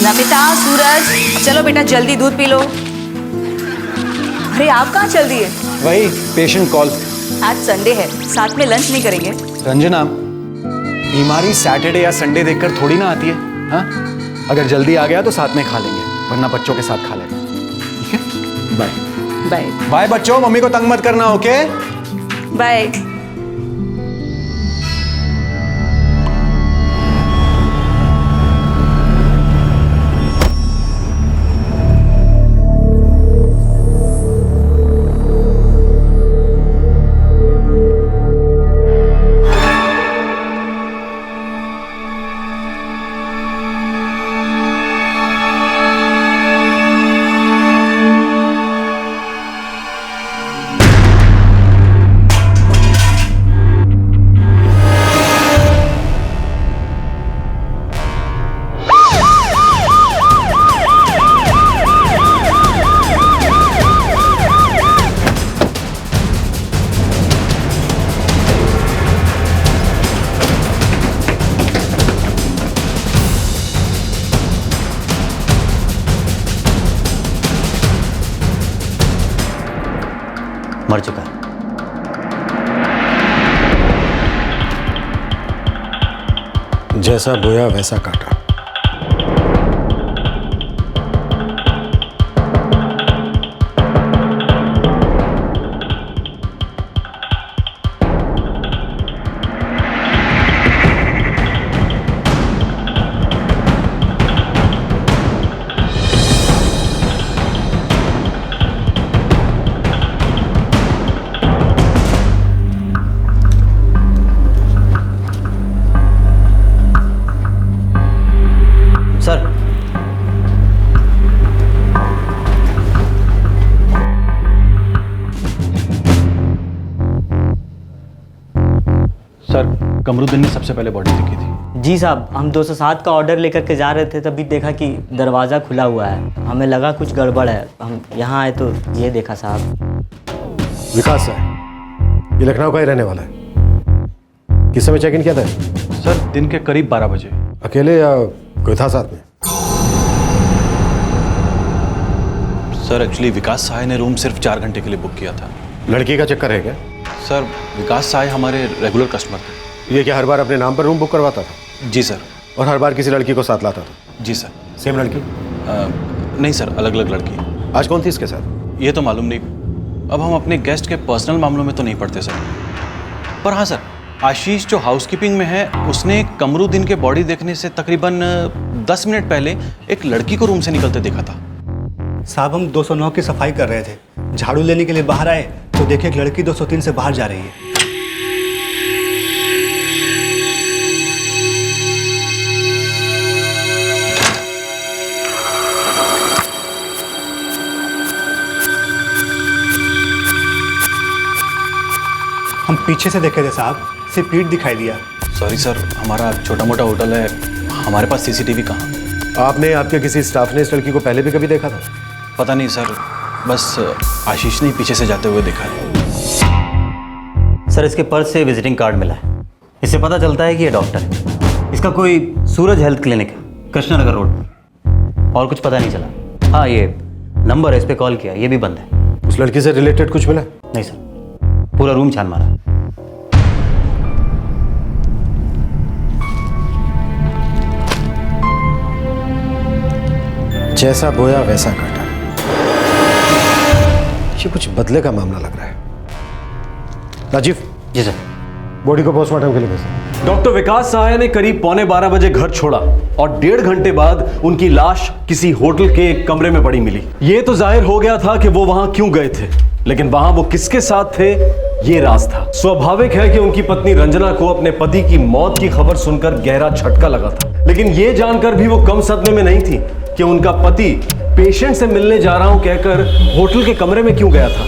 नमिता, सूरज, चलो बेटा जल्दी दूध पी लो। अरे आप कहाँ चल दिए? वही पेशेंट कॉल। आज संडे है, साथ में लंच नहीं करेंगे? रंजना, बीमारी सैटरडे या संडे देखकर थोड़ी ना आती है। हाँ, अगर जल्दी आ गया तो साथ में खा लेंगे, वरना बच्चों के साथ खा लेंगे। ठीक है, बाय बाय। बाय बच्चों, मम्मी को तंग मत करना। Okay bye. मर चुका है। जैसा बोया वैसा काटा। सर, सर, कमरुद्दीन ने सबसे पहले बॉडी देखी थी। जी साहब, हम 207 का ऑर्डर लेकर के जा रहे थे, तभी देखा कि दरवाज़ा खुला हुआ है। हमें लगा कुछ गड़बड़ है, हम यहाँ आए तो ये देखा साहब। विकास है, ये लखनऊ का ही रहने वाला है। किस समय चेक इन किया था? सर, दिन के करीब 12 बजे। अकेले या कोई था साथ में? सर, एक्चुअली विकास सहाय ने रूम सिर्फ 4 घंटे के लिए बुक किया था। लड़की का चक्कर है क्या? सर, विकास सहाय हमारे रेगुलर कस्टमर थे। ये क्या हर बार अपने नाम पर रूम बुक करवाता था? जी सर। और हर बार किसी लड़की को साथ लाता था? जी सर। सेम लड़की? नहीं सर, अलग अलग लड़की। आज कौन थी इसके साथ? ये तो मालूम नहीं। अब हम अपने गेस्ट के पर्सनल मामलों में तो नहीं पड़ते सर। पर हाँ सर, आशीष जो हाउसकीपिंग में है, उसने कमरुद्दीन के बॉडी देखने से तकरीबन 10 मिनट पहले एक लड़की को रूम से निकलते देखा था। साहब, हम 209 की सफाई कर रहे थे, झाड़ू लेने के लिए बाहर आए तो देखिए एक लड़की 203 से बाहर जा रही है। हम पीछे से देखे थे साहब, सिर्फ पीठ दिखाई दिया। सॉरी सर, हमारा छोटा मोटा होटल है, हमारे पास सीसीटीवी कहाँ? आपने, आपके किसी स्टाफ ने इस लड़की को पहले भी कभी देखा था? पता नहीं सर, बस आशीष ने पीछे से जाते हुए देखा है। सर, इसके पर्स से विजिटिंग कार्ड मिला है। इससे पता चलता है कि ये डॉक्टर है। इसका कोई सूरज हेल्थ क्लिनिक है, कृष्णनगर रोड पर। और कुछ पता नहीं चला। हाँ, ये नंबर है, इस पर कॉल किया, ये भी बंद है। उस लड़की से रिलेटेड कुछ मिला? नहीं सर, पूरा रूम छान मारा। जैसा बोया वैसा काटा। ये कुछ बदले का मामला लग रहा है। राजीव। जी सर। बॉडी को पोस्टमार्टम के लिए भेजो। डॉक्टर विकास सहाय ने करीब 12:15 बजे घर छोड़ा और 1.5 घंटे बाद उनकी लाश किसी होटल के एक कमरे में पड़ी मिली। ये तो जाहिर हो गया था कि वो वहां क्यों गए थे, लेकिन वहां वो किसके साथ थे, ये राज था। स्वाभाविक है कि उनकी पत्नी रंजना को अपने पति की मौत की खबर सुनकर गहरा झटका लगा था, लेकिन ये जानकर भी वो कम सदमे में नहीं थी कि उनका पति पेशेंट से मिलने जा रहा हूं कहकर होटल के कमरे में क्यों गया था।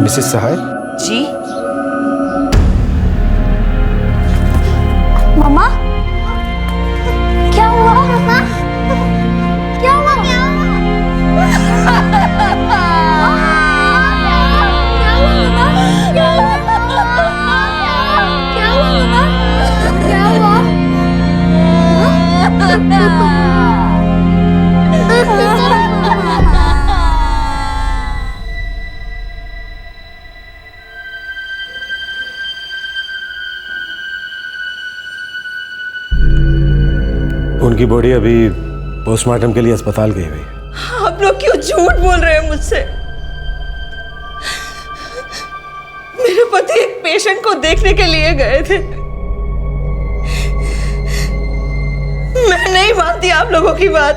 मिसेस सहाय। जी। मम्मा, क्या हुआ? मम्मा, क्या हुआ? बॉडी अभी पोस्टमार्टम के लिए अस्पताल गई हुई है। आप लोग क्यों झूठ बोल रहे हैं मुझसे? मेरे पति एक पेशेंट को देखने के लिए गए थे। मैं नहीं मानती आप लोगों की बात।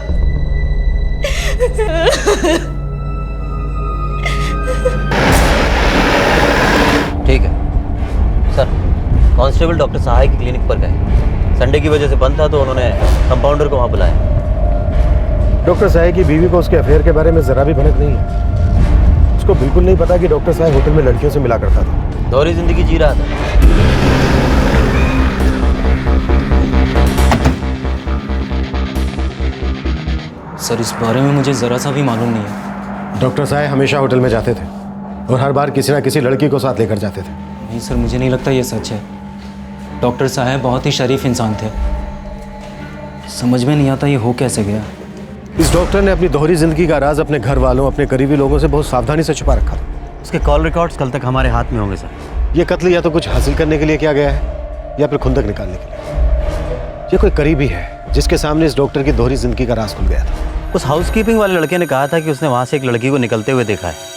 ठीक है सर, कांस्टेबल डॉक्टर सहाय की क्लिनिक पर गए। संडे की वजह से बंद था तो उन्होंने कंपाउंडर को वहाँ बुलाया। डॉक्टर साहब की बीवी को उसके अफेयर के बारे में जरा भी भनक नहीं है। उसको बिल्कुल नहीं पता कि डॉक्टर साहब होटल में लड़कियों से मिला करता था। दोहरी जिंदगी जी रहा था। सर इस बारे में मुझे ज़रा सा भी मालूम नहीं है। डॉक्टर साहब हमेशा होटल में जाते थे और हर बार किसी ना किसी लड़की को साथ लेकर जाते थे। नहीं सर, मुझे नहीं लगता ये सच है। डॉक्टर साहब बहुत ही शरीफ इंसान थे। समझ में नहीं आता ये हो कैसे गया। इस डॉक्टर ने अपनी दोहरी जिंदगी का राज अपने घर वालों, अपने करीबी लोगों से बहुत सावधानी से छुपा रखा था। उसके कॉल रिकॉर्ड्स कल तक हमारे हाथ में होंगे सर। ये कत्ल या तो कुछ हासिल करने के लिए किया गया है या फिर खुंदक निकालने के लिए। ये कोई करीबी है जिसके सामने इस डॉक्टर की दोहरी जिंदगी का राज खुल गया था। उस हाउसकीपिंग वाले लड़के ने कहा था कि उसने वहां से एक लड़की को निकलते हुए देखा है।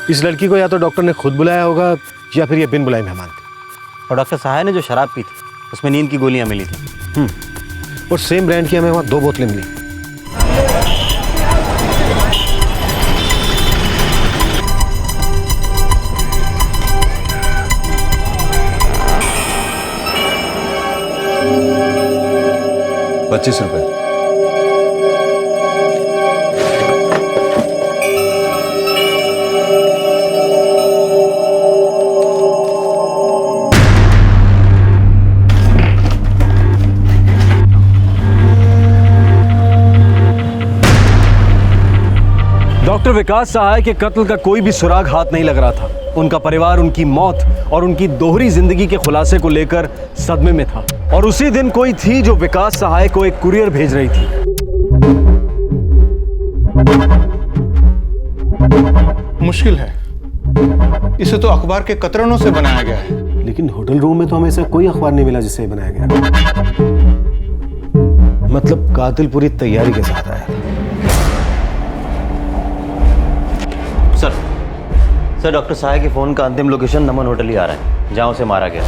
इस लड़की को या तो डॉक्टर ने खुद बुलाया होगा या फिर ये बिन बुलाए मेहमान थे। और डॉक्टर सहाय ने जो शराब पी थी उसमें नींद की गोलियां मिली थी। और सेम ब्रांड की हमें वहाँ 2 बोतलें मिली। ₹25। डॉक्टर विकास सहाय के कत्ल का कोई भी सुराग हाथ नहीं लग रहा था। उनका परिवार उनकी मौत और उनकी दोहरी जिंदगी के खुलासे को लेकर सदमे में था। और उसी दिन कोई थी जो विकास सहाय को एक कुरियर भेज रही थी। मुश्किल है, इसे तो अखबार के कतरनों से बनाया गया है। लेकिन होटल रूम में तो हमें ऐसा कोई अखबार नहीं मिला जिससे ये बनाया गया। मतलब कातिल पूरी तैयारी के साथ आया था। सर डॉक्टर सहाय के फ़ोन का अंतिम लोकेशन नमन होटल ही आ रहा है जहाँ उसे मारा गया।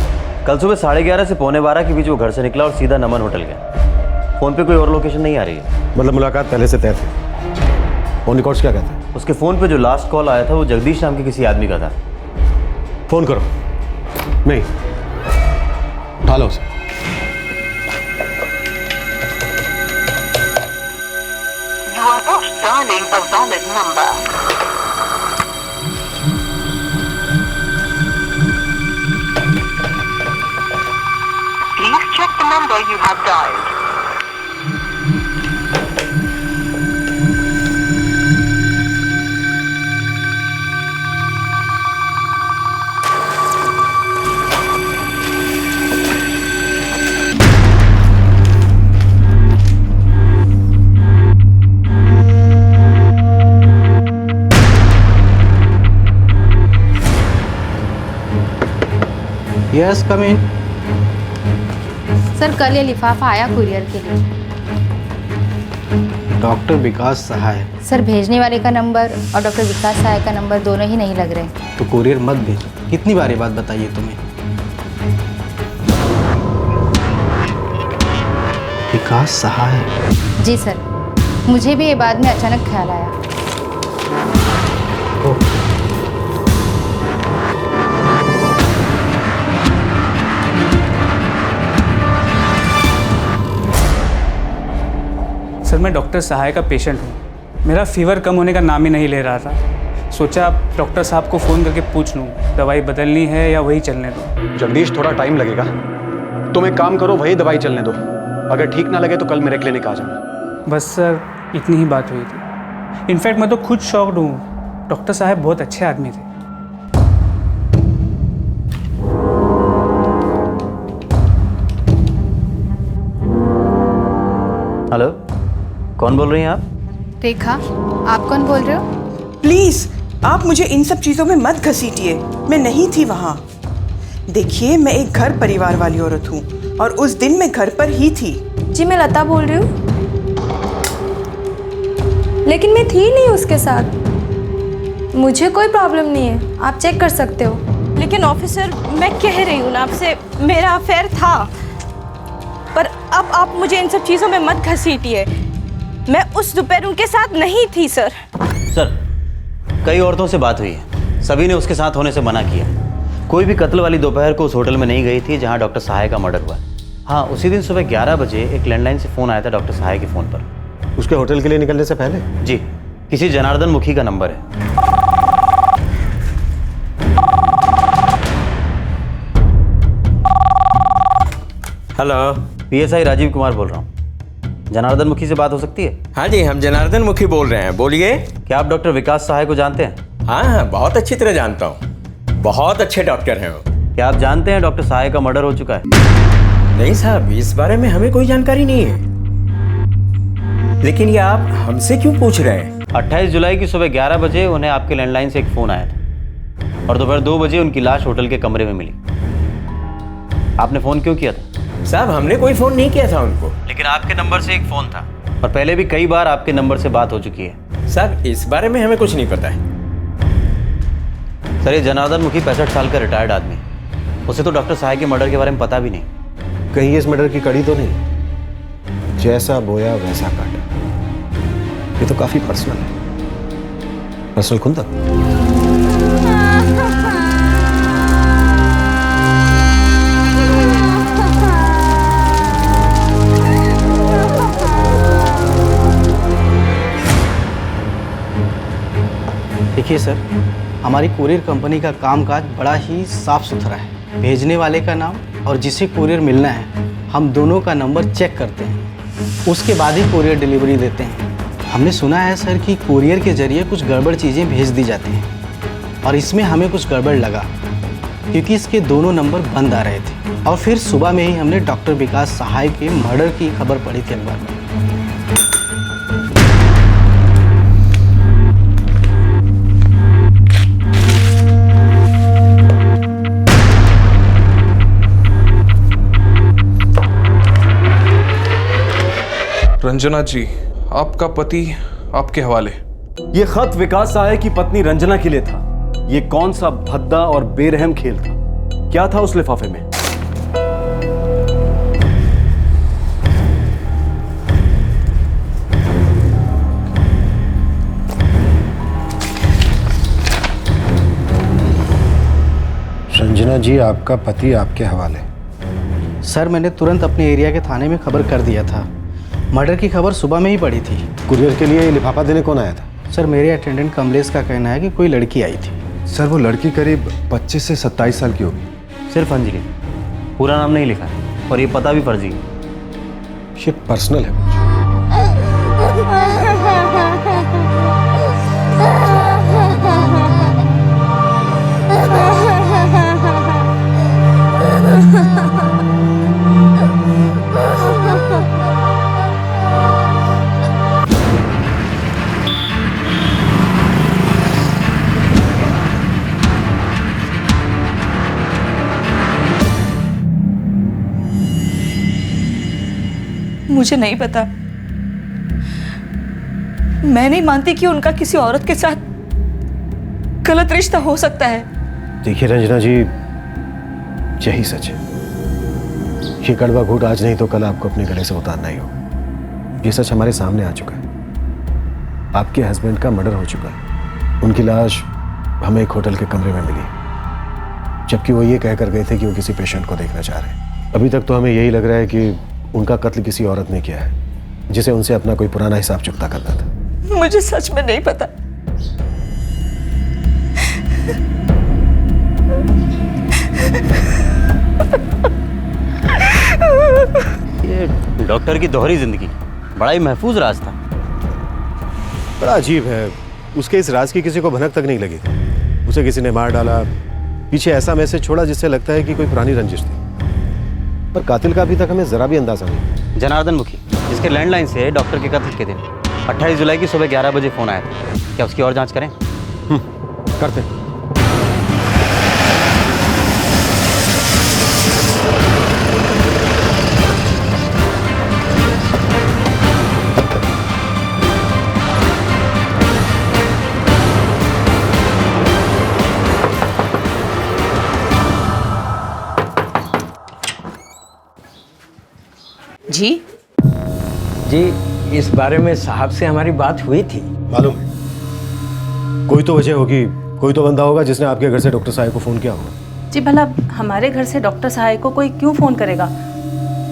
कल सुबह 11:30 से 11:45 के बीच वो घर से निकला और सीधा नमन होटल गया। फ़ोन पे कोई और लोकेशन नहीं आ रही है। मतलब मुलाकात पहले से तय थी। फोन रिकॉर्ड्स क्या कहते हैं? उसके फ़ोन पे जो लास्ट कॉल आया था वो जगदीश नाम के किसी आदमी का था। फोन करो। नहीं, उठा लो उसे। You are not dialing a valid number. Please check the number you have dialed. Yes, come in. Sir कल ये लिफाफा आया कुरियर के लिए। डॉक्टर विकास सहाय। सर भेजने वाले का नंबर और डॉक्टर विकास सहाय का नंबर दोनों ही नहीं लग रहे। तो कुरियर मत भेजो। कितनी बार ये बात बताइए तुम्हें? विकास सहाय। जी सर, मुझे भी ये बाद में अचानक ख्याल आया। सर मैं डॉक्टर सहाय का पेशेंट हूँ। मेरा फीवर कम होने का नाम ही नहीं ले रहा था। सोचा डॉक्टर साहब को फ़ोन करके पूछ लूँ दवाई बदलनी है या वही चलने दो। जगदीश थोड़ा टाइम लगेगा, तुम एक काम करो वही दवाई चलने दो। अगर ठीक ना लगे तो कल मेरे क्लिनिक आ जाना। बस सर इतनी ही बात हुई थी। इनफैक्ट मैं तो खुद शॉक्ड हूँ। डॉक्टर साहब बहुत अच्छे आदमी थे। हेलो, कौन बोल रही हैं आप? रेखा, आप कौन बोल रहे हो? प्लीज आप मुझे इन सब चीजों में मत घसीटिए। मैं नहीं थी वहां। देखिए मैं एक घर परिवार वाली औरत हूँ। और उस दिन मैं घर पर ही थी। जी मैं लता बोल रही हूँ, लेकिन मैं थी नहीं उसके साथ। मुझे कोई प्रॉब्लम नहीं है, आप चेक कर सकते हो। लेकिन ऑफिसर, मैं कह रही हूँ ना आपसे, मेरा अफेयर था। पर अब आप मुझे इन सब चीज़ों में मत घसीटिए। मैं उस दोपहर उनके साथ नहीं थी सर। सर, कई औरतों से बात हुई है, सभी ने उसके साथ होने से मना किया। कोई भी कत्ल वाली दोपहर को उस होटल में नहीं गई थी जहां डॉक्टर सहाय का मर्डर हुआ। हाँ, उसी दिन सुबह 11 बजे एक लैंडलाइन से फ़ोन आया था डॉक्टर सहाय के फ़ोन पर। उसके होटल के लिए निकलने से पहले? जी, किसी जनार्दन मुखी का नंबर है। हेलो, पीएसआई राजीव कुमार बोल रहा हूँ। जनार्दन मुखी से बात हो सकती है? हाँ जी, हम जनार्दन मुखी बोल रहे हैं, बोलिए। क्या आप डॉक्टर विकास सहाय को जानते हैं? हाँ, बहुत अच्छी तरह जानता हूँ। बहुत अच्छे डॉक्टर हैं वो। क्या आप जानते हैं डॉक्टर सहाय का मर्डर हो चुका है? नहीं साहब, इस बारे में हमें कोई जानकारी नहीं है। लेकिन ये आप हमसे क्यों पूछ रहे हैं? 28 जुलाई की सुबह 11 बजे उन्हें आपके लैंडलाइन से एक फ़ोन आया था और दोपहर 2 बजे उनकी लाश होटल के कमरे में मिली। आपने फ़ोन क्यों किया था? साहब, हमने कोई फ़ोन नहीं किया था उनको। लेकिन आपके नंबर से एक फ़ोन था और पहले भी कई बार आपके नंबर से बात हो चुकी है। साहब, इस बारे में हमें कुछ नहीं पता है। सर, ये जनार्दन मुखी 65 साल का रिटायर्ड आदमी है। उसे तो डॉक्टर सहाय के मर्डर के बारे में पता भी नहीं। कहीं इस मर्डर की कड़ी तो नहीं? जैसा बोया वैसा काटा। ये तो काफी पर्सनल है। पर्सनल खुंदक। देखिए सर, हमारी कुरियर कंपनी का कामकाज बड़ा ही साफ सुथरा है। भेजने वाले का नाम और जिसे कुरियर मिलना है, हम दोनों का नंबर चेक करते हैं, उसके बाद ही कुरियर डिलीवरी देते हैं। हमने सुना है सर कि कुरियर के जरिए कुछ गड़बड़ चीज़ें भेज दी जाती हैं और इसमें हमें कुछ गड़बड़ लगा क्योंकि इसके दोनों नंबर बंद आ रहे थे। और फिर सुबह में ही हमने डॉक्टर विकास सहाय के मर्डर की खबर पढ़ी थी अखबार में। रंजना जी, आपका पति आपके हवाले। ये खत विकास सहाय की पत्नी रंजना के लिए था। ये कौन सा भद्दा और बेरहम खेल था? क्या था उस लिफाफे में? रंजना जी, आपका पति आपके हवाले। सर, मैंने तुरंत अपने एरिया के थाने में खबर कर दिया था। मर्डर की खबर सुबह में ही पड़ी थी। कुरियर के लिए लिफाफा देने कौन आया था? सर, मेरे अटेंडेंट कमलेश का कहना है कि कोई लड़की आई थी। सर, वो लड़की करीब 25 से 27 साल की होगी। सिर्फ अंजलि, पूरा नाम नहीं लिखा है और ये पता भी फर्जी है। ये पर्सनल है। मुझे नहीं पता। मैं नहीं मानती कि उनका किसी औरत के साथ गलत रिश्ता हो सकता है। देखिए रंजना जी, यही सच है। ये कड़वा घूंट आज नहीं तो कल आपको अपने गले से उतारना ही होगा। ये सच हमारे सामने आ चुका है। आपके हस्बैंड का मर्डर हो चुका है। उनकी लाश हमें एक होटल के कमरे में मिली, जबकि वो ये कहकर गए थे कि वो किसी पेशेंट को देखना चाह रहे हैं। अभी तक तो हमें यही लग रहा है कि उनका कत्ल किसी औरत ने किया है, जिसे उनसे अपना कोई पुराना हिसाब चुकता करना था। मुझे सच में नहीं पता। ये डॉक्टर की दोहरी जिंदगी बड़ा ही महफूज राज था। बड़ा अजीब है, उसके इस राज की किसी को भनक तक नहीं लगी थी। उसे किसी ने मार डाला, पीछे ऐसा मैसेज छोड़ा जिससे लगता है कि कोई पुरानी रंजिश थी, पर कातिल का अभी तक हमें जरा भी अंदाजा नहीं। जनार्दन मुखी, जिसके लैंडलाइन से डॉक्टर के कत्ल के दिन 28 जुलाई की सुबह 11 बजे फ़ोन आया था। क्या उसकी और जांच करें? करते हैं। जी जी, इस बारे में साहब से हमारी बात हुई थी। मालूम है, कोई तो वजह होगी, कोई तो बंदा होगा जिसने आपके घर से डॉक्टर साहब को फ़ोन किया होगा। जी भला हमारे घर से डॉक्टर साहब को कोई क्यों फ़ोन करेगा?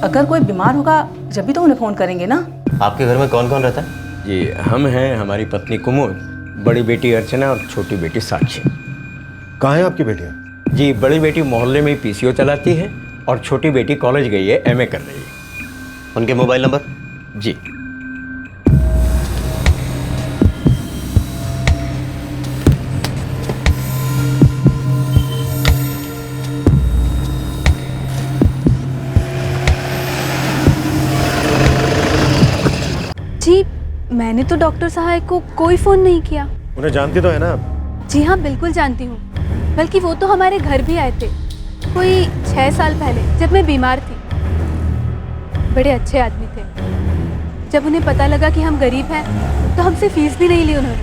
अगर कोई बीमार होगा जब भी तो उन्हें फ़ोन करेंगे ना। आपके घर में कौन कौन रहता है? जी, हम हैं, हमारी पत्नी कुमुद, बड़ी बेटी अर्चना और छोटी बेटी साक्षी। कहाँ है आपकी बेटियाँ? जी, बड़ी बेटी मोहल्ले में पीसीओ चलाती है और छोटी बेटी कॉलेज गई है, एमए कर रही है। उनके मोबाइल नंबर? जी, जी मैंने तो डॉक्टर साहब को कोई फ़ोन नहीं किया। उन्हें जानती तो है ना आप? जी हाँ, बिल्कुल जानती हूँ। बल्कि वो तो हमारे घर भी आए थे कोई 6 साल पहले, जब मैं बीमार थी। बड़े अच्छे आदमी थे। जब उन्हें पता लगा कि हम गरीब हैं तो हमसे फीस भी नहीं ली उन्होंने।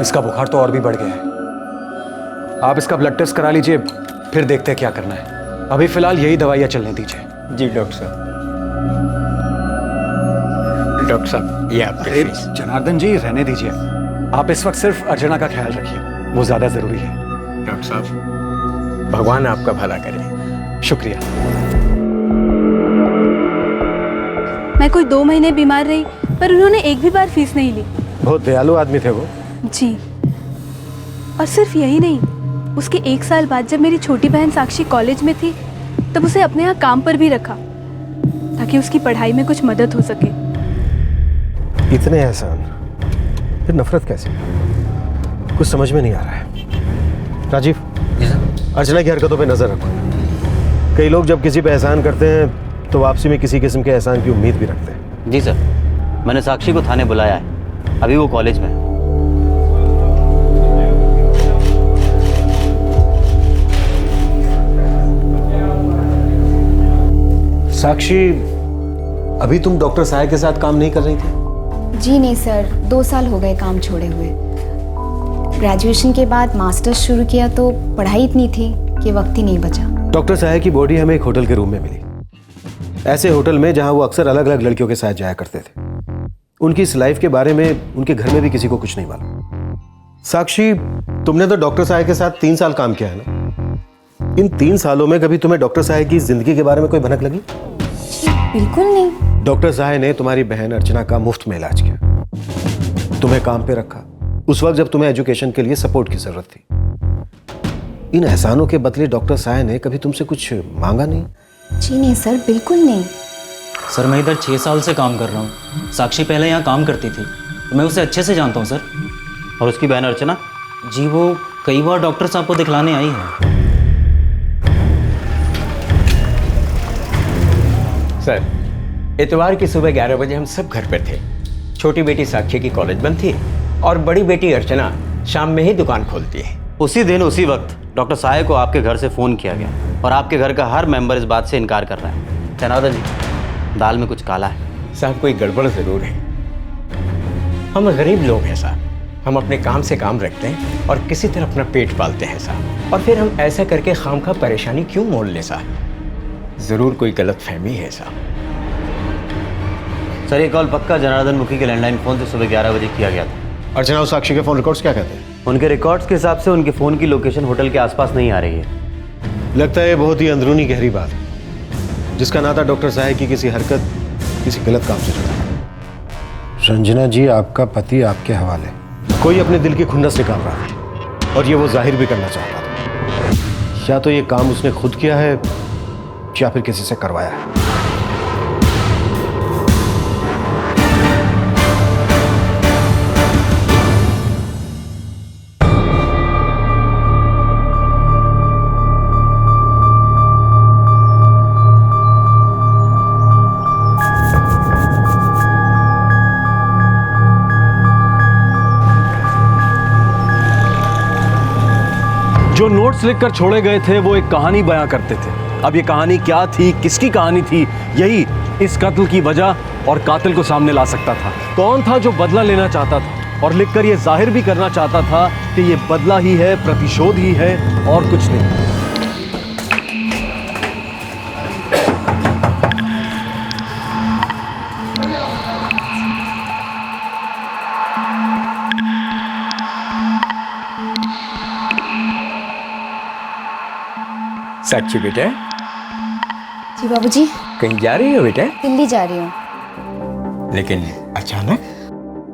इसका बुखार तो और भी बढ़ गया है। आप इसका ब्लड टेस्ट करा लीजिए, फिर देखते हैं क्या करना है। अभी फिलहाल यही दवाइयाँ चलने दीजिए। जी डॉक्टर साहब। डॉक्टर साहब, ये आपके फीस। जनार्दन जी, रहने दीजिए। आप इस वक्त सिर्फ अर्चना का ख्याल रखिए, वो ज़्यादा ज़रूरी है। डॉक्टर साहब, भगवान आपका भला करे। शुक्रिया। मैं कोई 2 महीने बीमार रही पर उन्होंने एक भी बार फीस नहीं ली। बहुत दयालु आदमी थे वो। जी, और सिर्फ यही नहीं, उसके 1 साल बाद जब मेरी छोटी बहन साक्षी कॉलेज में थी तब उसे अपने यहाँ काम पर भी रखा ताकि उसकी पढ़ाई में कुछ मदद हो सके। इतने एहसान, फिर नफरत कैसे? कुछ समझ में नहीं आ रहा है। राजीव, अर्चना की हरकतों पे नजर रखो। कई लोग जब किसी पे एहसान करते हैं तो वापसी में किसी किस्म के एहसान की उम्मीद भी रखते हैं। जी सर, मैंने साक्षी को थाने बुलाया है, अभी वो कॉलेज में है। साक्षी, अभी तुम डॉक्टर साहब के साथ काम नहीं कर रही थी? जी नहीं सर, 2 साल हो गए काम छोड़े हुए। ग्रेजुएशन के बाद मास्टर्स शुरू किया तो पढ़ाई इतनी थी कि वक्त ही नहीं बचा। डॉक्टर साहब की बॉडी हमें एक होटल के रूम में मिली, ऐसे होटल में जहां वो अक्सर अलग अलग लड़कियों के साथ जाया करते थे। उनकी इस लाइफ के बारे में उनके घर में भी किसी को कुछ नहीं मालूम। साक्षी, तुमने तो डॉक्टर साहब के साथ 3 साल काम किया है ना? इन 3 सालों में कभी तुम्हें डॉक्टर साहब की जिंदगी के बारे में कोई भनक लगी? बिल्कुल नहीं। डॉक्टर साहब ने तुम्हारी बहन अर्चना का मुफ्त में इलाज किया, तुम्हें काम पे रखा उस वक्त जब तुम्हें एजुकेशन के लिए सपोर्ट की जरूरत थी। इन एहसानों के बदले डॉक्टर साहब ने कभी तुमसे कुछ मांगा नहीं? जी नहीं सर, बिल्कुल नहीं। सर, मैं इधर 6 साल से काम कर रहा हूँ। साक्षी पहले यहाँ काम करती थी तो मैं उसे अच्छे से जानता हूँ सर। और उसकी बहन अर्चना? जी, वो कई बार डॉक्टर साहब को दिखलाने आई है। सर, इतवार की सुबह 11 बजे हम सब घर पर थे। छोटी बेटी साक्षी की कॉलेज बंद थी और बड़ी बेटी अर्चना शाम में ही दुकान खोलती है। उसी दिन उसी वक्त डॉक्टर साहब को आपके घर से फ़ोन किया गया और आपके घर का हर मेंबर इस बात से इनकार कर रहा है। जनार्दन जी, दाल में कुछ काला है। साहब, कोई गड़बड़ ज़रूर है। हम गरीब लोग हैं साहब, हम अपने काम से काम रखते हैं और किसी तरह अपना पेट पालते हैं साहब। और फिर हम ऐसा करके खामखा परेशानी क्यों मोल लें साहब? ज़रूर कोई गलत फहमी है साहब। सर, ये कॉल पक्का जनार्दन मुखी के लैंडलाइन फ़ोन से सुबह 11 बजे किया गया था। अर्चना और साक्षी के फ़ोन रिकॉर्ड्स क्या कहते हैं? उनके रिकॉर्ड्स के हिसाब से उनके फ़ोन की लोकेशन होटल के आसपास नहीं आ रही है। लगता है ये बहुत ही अंदरूनी गहरी बात है जिसका नाता डॉक्टर साहब की किसी हरकत, किसी गलत काम से जुड़ा है। रंजना जी, आपका पति आपके हवाले। कोई अपने दिल की खुन्नस निकाल रहा है और ये वो जाहिर भी करना चाहता था। या तो ये काम उसने खुद किया है या फिर किसी से करवाया है। जो नोट्स लिखकर छोड़े गए थे वो एक कहानी बयां करते थे। अब ये कहानी क्या थी, किसकी कहानी थी, यही इस कत्ल की वजह और कातिल को सामने ला सकता था। कौन था जो बदला लेना चाहता था? और लिखकर ये जाहिर भी करना चाहता था कि ये बदला ही है, प्रतिशोध ही है और कुछ नहीं। साक्षी बेटा, जी बाबूजी। कहीं जा रही हो बेटा? दिल्ली जा रही हूँ। लेकिन अचानक?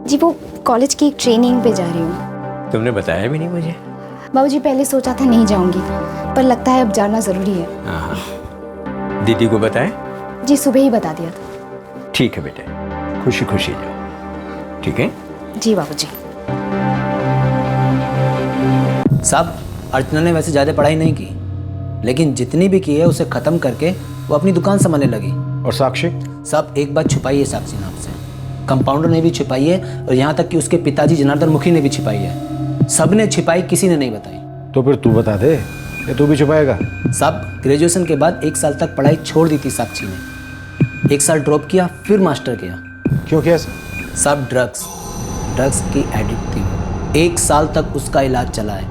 जी वो कॉलेज की एक ट्रेनिंग पे जा रही हूँ। तुमने बताया भी नहीं मुझे। बाबूजी पहले सोचा था नहीं जाऊंगी, पर लगता है अब जाना जरूरी है। हाँ, दीदी को बताया? जी सुबह ही बता दिया था। ठीक है बेटा, खुशी खुशी जाओ, ठीक है? जी बाबूजी। साहब, अर्चना ने वैसे ज़्यादा पढ़ाई नहीं की, लेकिन जितनी भी की है उसे ख़त्म करके वो अपनी दुकान संभालने लगी। और साक्षी? साहब एक बात छुपाई है साक्षी नाम से, कंपाउंडर ने भी छिपाई है और यहाँ तक कि उसके पिताजी जनार्दन मुखी ने भी छिपाई है। सब ने छिपाई, किसी ने नहीं बताई। तो फिर तू बता दे, ये तू भी छुपाएगा? साहब ग्रेजुएशन के बाद 1 साल तक पढ़ाई छोड़ दी थी साक्षी ने। 1 साल ड्रॉप किया, फिर मास्टर किया। क्यों किया? साहब ड्रग्स की एडिक्ट थी। 1 साल तक उसका इलाज चला है।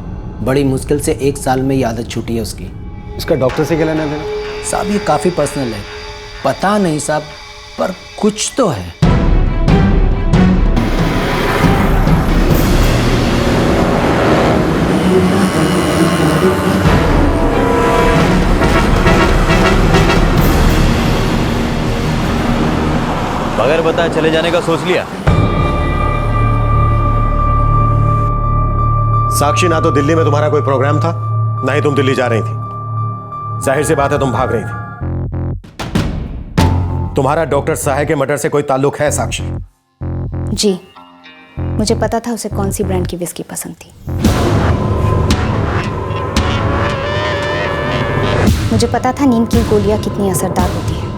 बड़ी मुश्किल से 1 साल में ही आदत छूटी है उसकी। इसका डॉक्टर से क्या लेना देना? साहब ये काफ़ी पर्सनल है, पता नहीं साहब, पर कुछ तो है। बगैर बताए चले जाने का सोच लिया? साक्षी, ना तो दिल्ली में तुम्हारा कोई प्रोग्राम था, ना ही तुम दिल्ली जा रही थी। जाहिर सी बात है तुम भाग रही थी। तुम्हारा डॉक्टर साहे के मर्डर से कोई ताल्लुक है साक्षी? जी मुझे पता था उसे कौन सी ब्रांड की विस्की पसंद थी। मुझे पता था नींद की गोलियां कितनी असरदार होती हैं।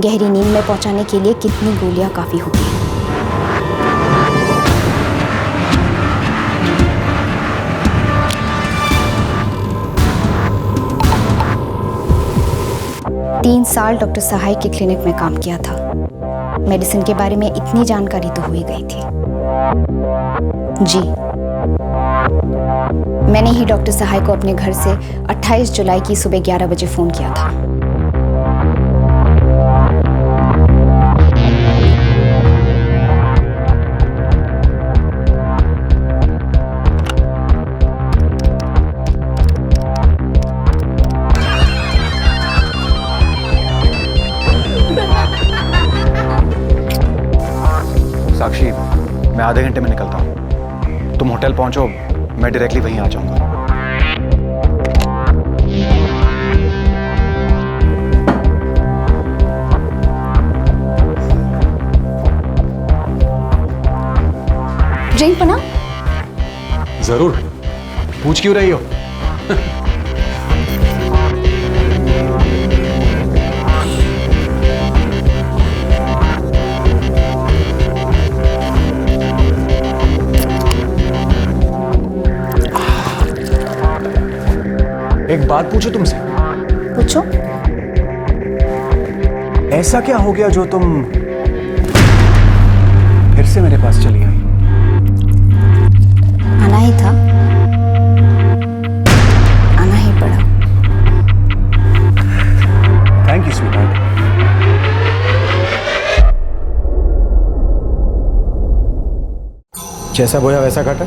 गहरी नींद में पहुंचाने के लिए कितनी गोलियां काफी होती हैं। तीन साल डॉक्टर सहाय के क्लिनिक में काम किया था। मेडिसिन के बारे में इतनी जानकारी तो हो ही गई थी। जी मैंने ही डॉक्टर सहाय को अपने घर से 28 जुलाई की सुबह 11 बजे फोन किया था। साक्षी, मैं आधे घंटे में निकलता हूँ। तुम होटल पहुंचो, मैं डायरेक्टली वहीं आ जाऊंगा। ड्रिंक बना? जरूर, पूछ क्यों रही हो? एक बात पूछो तुमसे? पूछो। ऐसा क्या हो गया जो तुम फिर से मेरे पास चली आई? आना ही था, आना ही पड़ा। Thank you sweetheart. जैसा बोया वैसा काटा?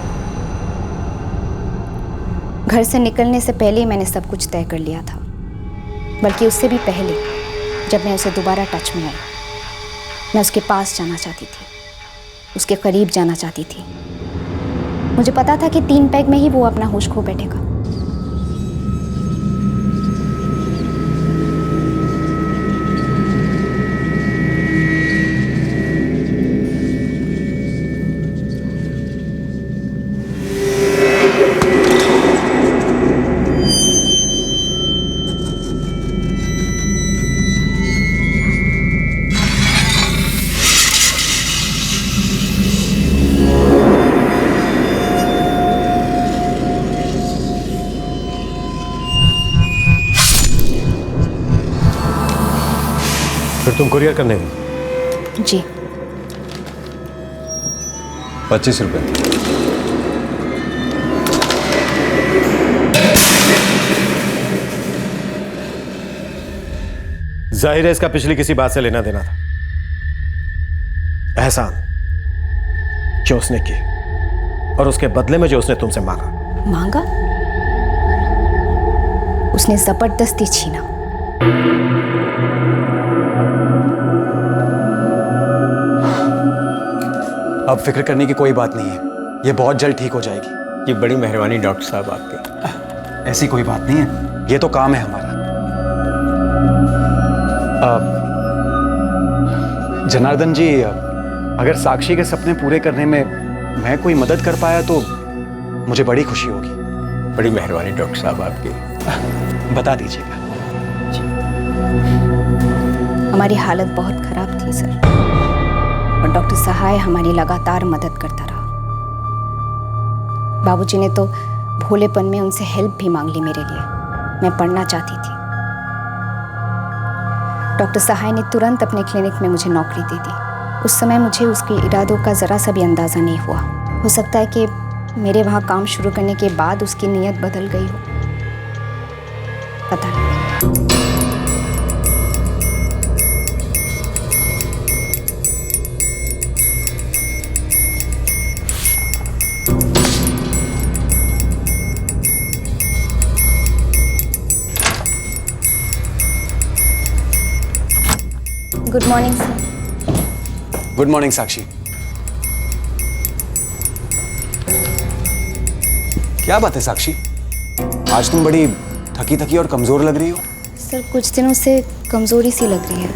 घर से निकलने से पहले ही मैंने सब कुछ तय कर लिया था, बल्कि उससे भी पहले जब मैं उसे दोबारा टच में आई। मैं उसके पास जाना चाहती थी, उसके करीब जाना चाहती थी। मुझे पता था कि 3 पैग में ही वो अपना होश खो बैठेगा। फिर तुम कुरियर करने गई? जी। 25 रुपये। जाहिर है इसका पिछली किसी बात से लेना देना था। एहसान जो उसने की और उसके बदले में जो उसने तुमसे मांगा। उसने जबरदस्ती छीना। अब फिक्र करने की कोई बात नहीं है, ये बहुत जल्द ठीक हो जाएगी। ये बड़ी मेहरबानी डॉक्टर साहब आपकी। ऐसी कोई बात नहीं है, ये तो काम है हमारा। जनार्दन जी, अगर साक्षी के सपने पूरे करने में मैं कोई मदद कर पाया तो मुझे बड़ी खुशी होगी। बड़ी मेहरबानी डॉक्टर साहब आपकी। बता दीजिएगा। हमारी हालत बहुत खराब थी सर, और डॉक्टर सहाय हमारी लगातार मदद करता रहा। बाबूजी ने तो भोलेपन में उनसे हेल्प भी मांग ली मेरे लिए। मैं पढ़ना चाहती थी। डॉक्टर सहाय ने तुरंत अपने क्लिनिक में मुझे नौकरी दे दी। उस समय मुझे उसके इरादों का ज़रा सा भी अंदाज़ा नहीं हुआ। हो सकता है कि मेरे वहाँ काम शुरू करने के बाद उसकी नीयत बदल गई हो, पता नहीं। Good morning sir. Good morning Sakshi. क्या बात है साक्षी, आज तुम बड़ी थकी थकी और कमजोर लग रही हो। सर कुछ दिनों से कमजोरी सी लग रही है।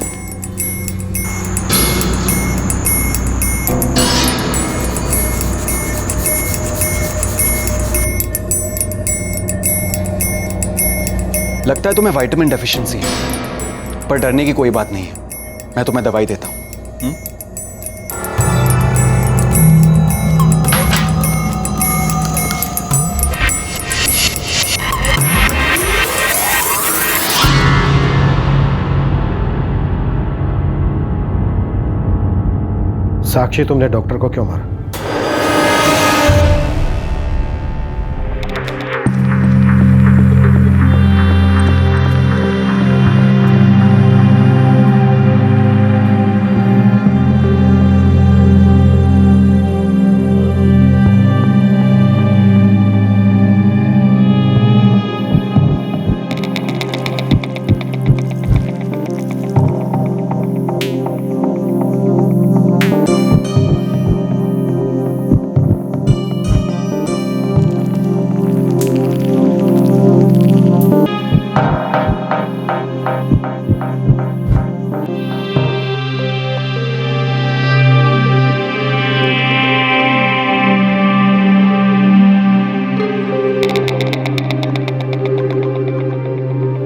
लगता है तुम्हें विटामिन डेफिशिएंसी है, पर डरने की कोई बात नहीं है, मैं तुम्हें दवाई देता हूं। साक्षी, तुमने डॉक्टर को क्यों मारा?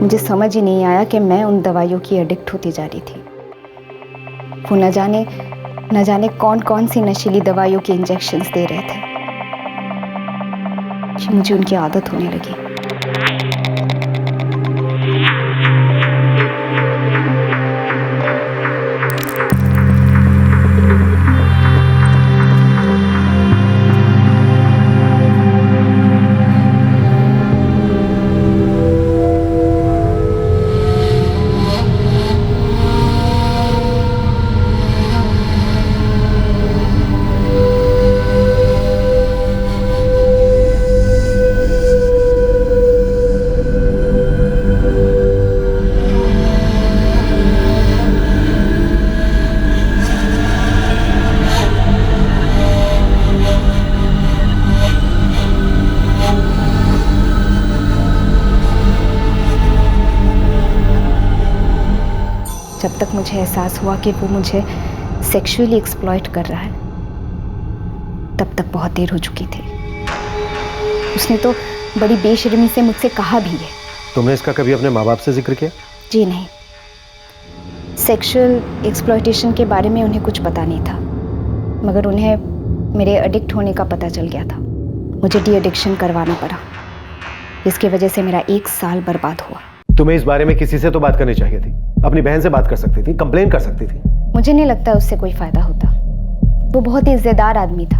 मुझे समझ ही नहीं आया कि मैं उन दवाइयों की एडिक्ट होती जा रही थी। वो न जाने कौन कौन सी नशीली दवाइयों के इंजेक्शंस दे रहे थे कि मुझे उनकी आदत होने लगी। जब तक मुझे एहसास हुआ कि वो मुझे सेक्सुअली एक्सप्लॉइट कर रहा है, तब तक बहुत देर हो चुकी थी। उसने तो बड़ी बेशर्मी से मुझसे कहा भी है। तुमने इसका कभी अपने माँ बाप से जिक्र किया? जी नहीं, सेक्सुअल एक्सप्लॉइटेशन के बारे में उन्हें कुछ पता नहीं था, मगर उन्हें मेरे एडिक्ट होने का पता चल गया था। मुझे डी एडिक्शन करवाना पड़ा, जिसकी वजह से मेरा 1 साल बर्बाद हुआ। तुम्हें इस बारे में किसी से तो बात करनी चाहिए थी। अपनी बहन से बात कर सकती थी, कंप्लेन कर सकती थी। मुझे नहीं लगता उससे कोई फायदा होता। वो बहुत ही इज्जतदार आदमी था,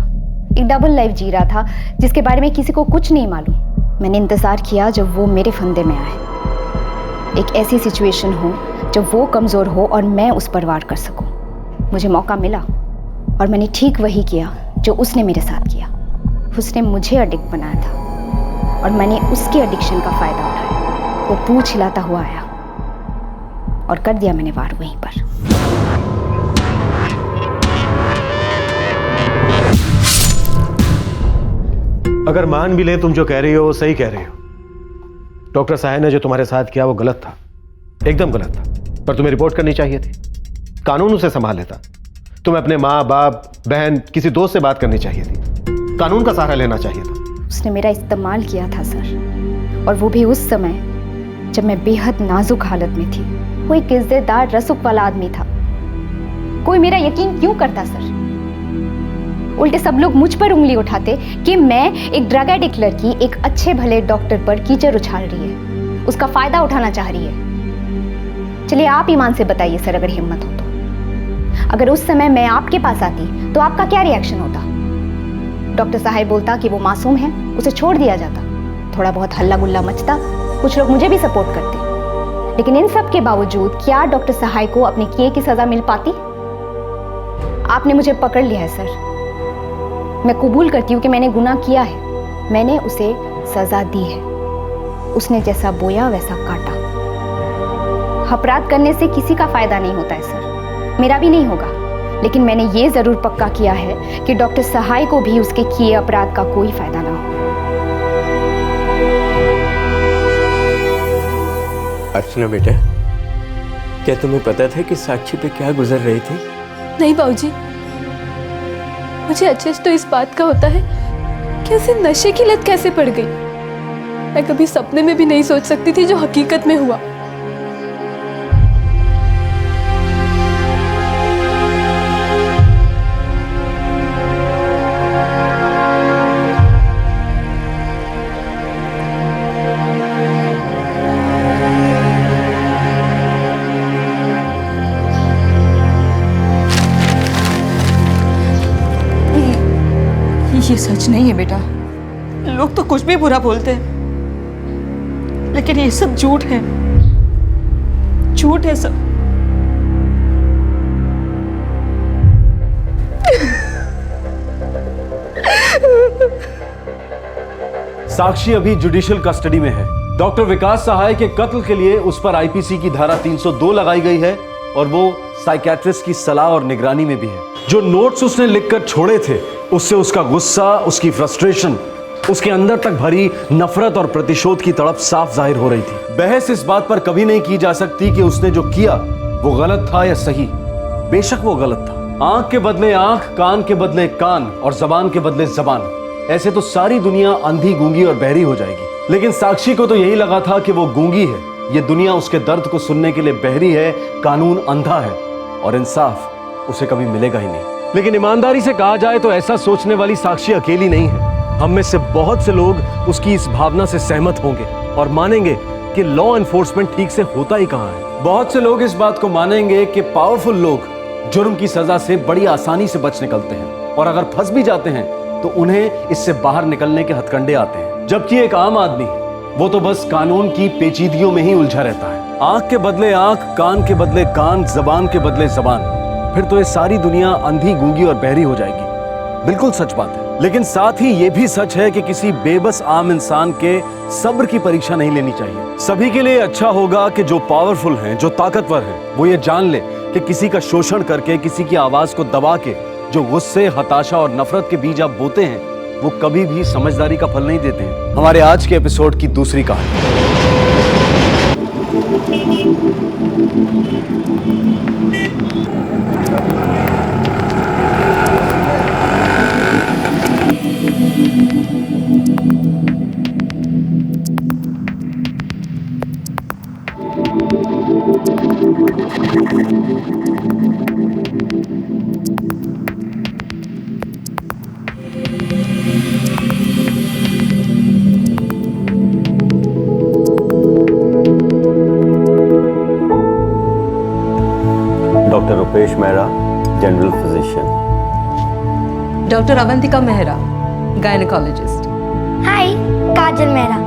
एक डबल लाइफ जी रहा था जिसके बारे में किसी को कुछ नहीं मालूम। मैंने इंतज़ार किया जब वो मेरे फंदे में आए। एक ऐसी सिचुएशन हो जब वो कमज़ोर हो और मैं उस पर वार कर सकूं। मुझे मौका मिला और मैंने ठीक वही किया जो उसने मेरे साथ किया। उसने मुझे एडिक्ट बनाया था और मैंने उसके एडिक्शन का फ़ायदा उठाया। वो पूंछ हिलाता हुआ आया और कर दिया मैंने वार वहीं पर। अगर मान भी ले तुम जो कह रही हो वो सही कह रही हो। डॉक्टर साहब ने जो तुम्हारे साथ किया वो गलत था, एकदम गलत था। पर तुम्हें रिपोर्ट करनी चाहिए थी, कानून उसे संभाल लेता। तुम्हें अपने माँ बाप बहन किसी दोस्त से बात करनी चाहिए थी, कानून का सहारा लेना चाहिए था। उसने मेरा इस्तेमाल किया था सर, और वो भी उस समय जब मैं बेहद नाजुक हालत में थी। वो एक इज्जतदार रसूख वाला आदमी था। कोई मेरा यकीन क्यों करता सर? उल्टे सब लोग मुझ पर उंगली उठाते कि मैं एक ड्रग एडिक्ट लड़की एक अच्छे भले डॉक्टर पर कीचड़ उछाल रही है, उसका फायदा उठाना चाह रही है। चलिए आप ईमान से बताइए सर, अगर हिम्मत हो तो अगर उस समय मैं आपके पास आती तो आपका क्या रिएक्शन होता? डॉक्टर साहब बोलता कि वो मासूम है, उसे छोड़ दिया जाता, थोड़ा बहुत हल्ला गुल्ला मचता, कुछ लोग मुझे भी सपोर्ट करते। लेकिन इन सब के बावजूद क्या डॉक्टर साहब को अपने किए की सजा मिल पाती? आपने मुझे पकड़ लिया है सर। मैं कबूल करती हूँ कि मैंने गुनाह किया है, मैंने उसे सजा दी है। उसने जैसा बोया वैसा काटा। अपराध करने से किसी का फायदा नहीं होता है सर, मेरा भी नहीं होगा। लेकिन मैंने ये जरूर पक्का किया है कि डॉक्टर सहाय को भी उसके किए अपराध का कोई फायदा ना हो। अर्चना बेटा, क्या तुम्हें पता था कि साक्षी पे क्या गुजर रही थी? नहीं बाबूजी, मुझे अच्छे से तो इस बात का होता है कि उसे नशे की लत कैसे पड़ गई। मैं कभी सपने में भी नहीं सोच सकती थी जो हकीकत में हुआ। ये सच नहीं है बेटा। लोग तो कुछ भी बुरा बोलते हैं, लेकिन ये सब झूठ है, झूठ है सब। साक्षी अभी जुडिशियल कस्टडी में है। डॉक्टर विकास सहाय के कत्ल के लिए उस पर आईपीसी की धारा 302 लगाई गई है और वो साइकियाट्रिस्ट की सलाह और निगरानी में भी है। जो नोट्स उसने लिखकर छोड़े थे उससे उसका गुस्सा, उसकी फ्रस्ट्रेशन, उसके अंदर तक भरी नफरत और प्रतिशोध की तड़प साफ जाहिर हो रही थी। बहस इस बात पर कभी नहीं की जा सकती कि उसने जो किया वो गलत था या सही। बेशक वो गलत था। आंख के बदले आंख, कान के बदले कान और जबान के बदले जबान, ऐसे तो सारी दुनिया अंधी, गूंगी और बहरी हो जाएगी। लेकिन साक्षी को तो यही लगा था कि वो गूंगी है, ये दुनिया उसके दर्द को सुनने के लिए बहरी है, कानून अंधा है और इंसाफ उसे कभी मिलेगा ही नहीं। लेकिन ईमानदारी से कहा जाए तो ऐसा सोचने वाली साक्षी अकेली नहीं है। हम में से बहुत से लोग उसकी इस भावना से सहमत होंगे और मानेंगे कि लॉ एनफोर्समेंट ठीक से होता ही कहां है। बहुत से लोग इस बात को मानेंगे कि पावरफुल लोग जुर्म की सजा से बड़ी आसानी से बच निकलते हैं और अगर फंस भी जाते हैं तो उन्हें इससे बाहर निकलने के हथकंडे आते हैं। जबकि एक आम आदमी वो तो बस कानून की पेचीदगियों में ही उलझा रहता है। आंख के बदले आंख, कान के बदले कान, जबान के बदले जबान, फिर तो ये सारी दुनिया अंधी, गूंगी और बहरी हो जाएगी। बिल्कुल सच बात है। लेकिन साथ ही ये भी सच है कि किसी बेबस आम इंसान के सब्र की परीक्षा नहीं लेनी चाहिए। सभी के लिए अच्छा होगा कि जो पावरफुल हैं, जो ताकतवर हैं, वो ये जान ले कि किसी का शोषण करके, किसी की आवाज को दबा के जो गुस्से, हताशा और नफरत के बीज आप बोते हैं वो कभी भी समझदारी का फल नहीं देते हैं। हमारे आज के एपिसोड की दूसरी कहानी। Doctor Rupesh Mehra, general physician. Doctor Avantika Mehra, gynaecologist. Hi, Kajal Mehra.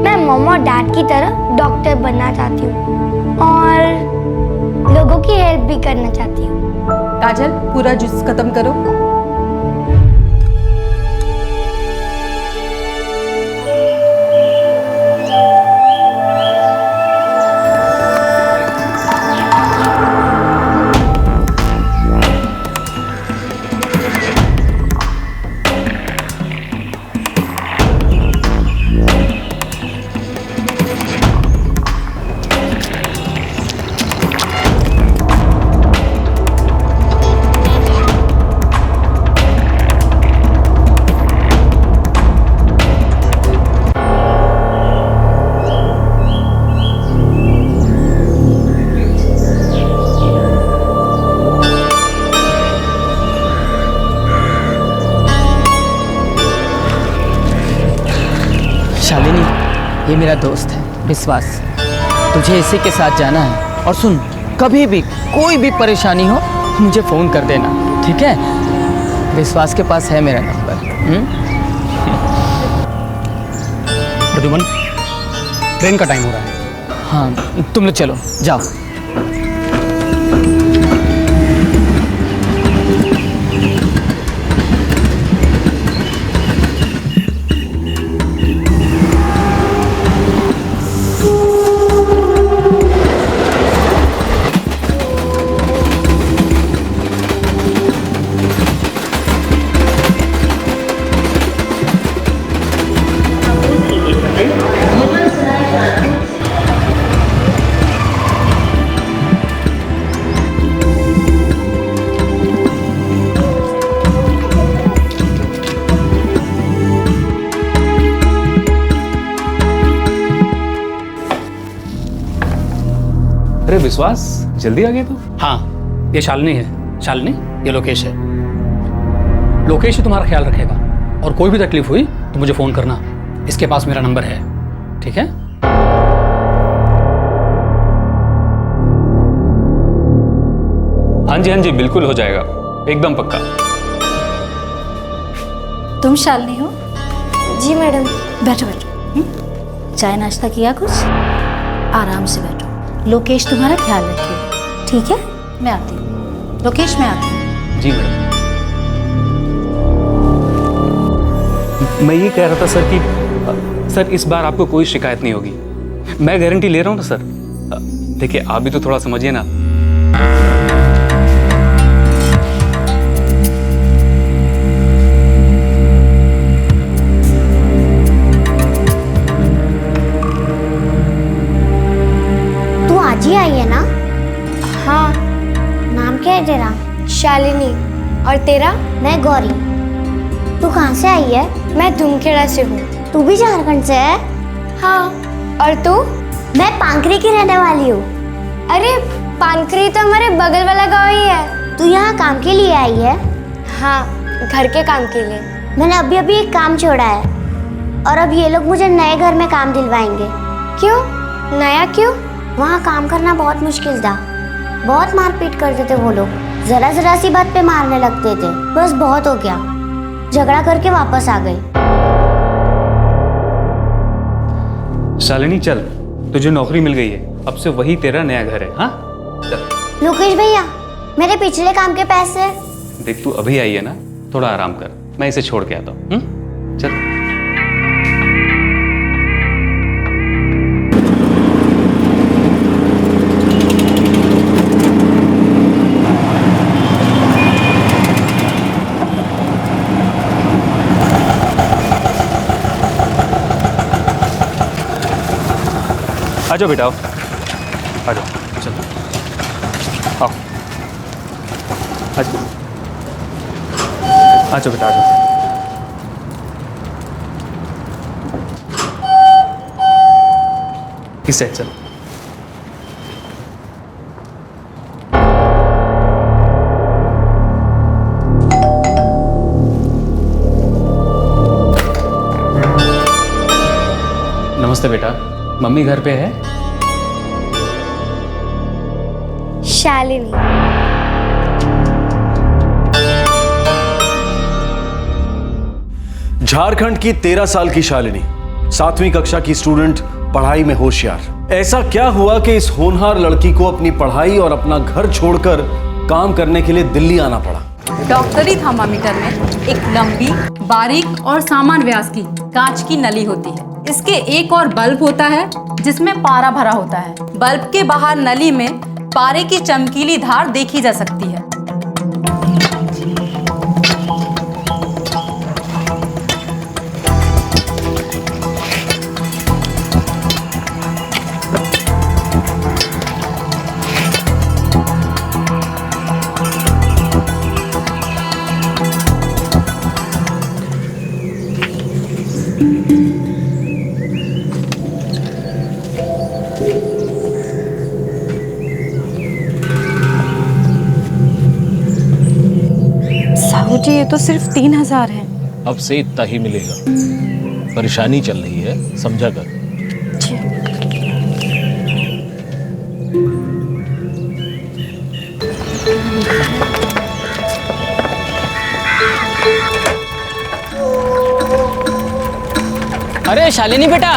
मैं मम्मा और डैड की तरह डॉक्टर बनना चाहती हूँ और लोगों की हेल्प भी करना चाहती हूँ। काजल, पूरा जूस खत्म करो। शालिनी, ये मेरा दोस्त है विश्वास। तुझे इसी के साथ जाना है। और सुन, कभी भी कोई भी परेशानी हो मुझे फ़ोन कर देना, ठीक है? विश्वास के पास है मेरा नंबर। प्रद्युमन, ट्रेन का टाइम हो रहा है। हाँ, तुम लोग चलो, जाओ। अरे विश्वास, जल्दी आ गए तो। हाँ, ये शालिनी है। शालिनी, ये लोकेश है। लोकेश ही तुम्हारा ख्याल रखेगा और कोई भी तकलीफ हुई तो मुझे फ़ोन करना। इसके पास मेरा नंबर है, ठीक है? हाँ जी, बिल्कुल हो जाएगा, एकदम पक्का। तुम शालिनी हो? जी मैडम। बैठो बैठो। चाय नाश्ता किया कुछ? आराम से बैठो। लोकेश तुम्हारा ख्याल रखिए, ठीक है? मैं आती हूँ। लोकेश, मैं आती हूँ। जी मैडम। मैं ये कह रहा था सर कि सर इस बार आपको कोई शिकायत नहीं होगी। मैं गारंटी ले रहा हूँ ना सर। देखिए, आप भी तो थोड़ा समझिए ना। जी आई है ना? हाँ। नाम क्या है तेरा? शालिनी। और तेरा? मैं गौरी। तू कहाँ से आई है? मैं धूमखेड़ा से हूँ। तू भी झारखंड से है? हाँ। और तू? मैं पांकरी की रहने वाली हूँ। अरे पानकरी तो हमारे बगल वाला गाँव ही है। तू यहाँ काम के लिए आई है? हाँ, घर के काम के लिए। मैंने अभी अभी एक काम छोड़ा है और अब ये लोग मुझे नए घर में काम दिलवाएंगे। क्यों? नया क्यों? वहाँ काम करना बहुत मुश्किल था। बहुत मारपीट करते थे वो लोग। जरा जरा सी बात पे मारने लगते थे। बस बहुत हो गया, झगड़ा करके वापस आ गई। शालिनी चल, तुझे नौकरी मिल गई है, अब से वही तेरा नया घर है। हाँ चल। लोकेश भैया, मेरे पिछले काम के पैसे। देख, तू अभी आई है ना, थोड़ा आराम कर, मैं इसे छोड़ के आता हूँ। चल। आ जाओ बेटा, आ जाओ, चलो आओ, आ जाओ, आ जाओ बेटा, आ जाओ। इस साइड चलो। नमस्ते बेटा, मम्मी घर पे है? शालिनी। झारखंड की 13 साल की शालिनी, 7वीं कक्षा की स्टूडेंट, पढ़ाई में होशियार। ऐसा क्या हुआ कि इस होनहार लड़की को अपनी पढ़ाई और अपना घर छोड़कर काम करने के लिए दिल्ली आना पड़ा? डॉक्टरी थर्मामीटर में एक लंबी, बारीक और समान व्यास की कांच की नली होती है। इसके एक और बल्ब होता है जिसमें पारा भरा होता है। बल्ब के बाहर नली में पारे की चमकीली धार देखी जा सकती है। साहू जी, ये तो सिर्फ 3000 है। अब से इतना ही मिलेगा। परेशानी चल रही है, समझा कर। अरे शालिनी बेटा,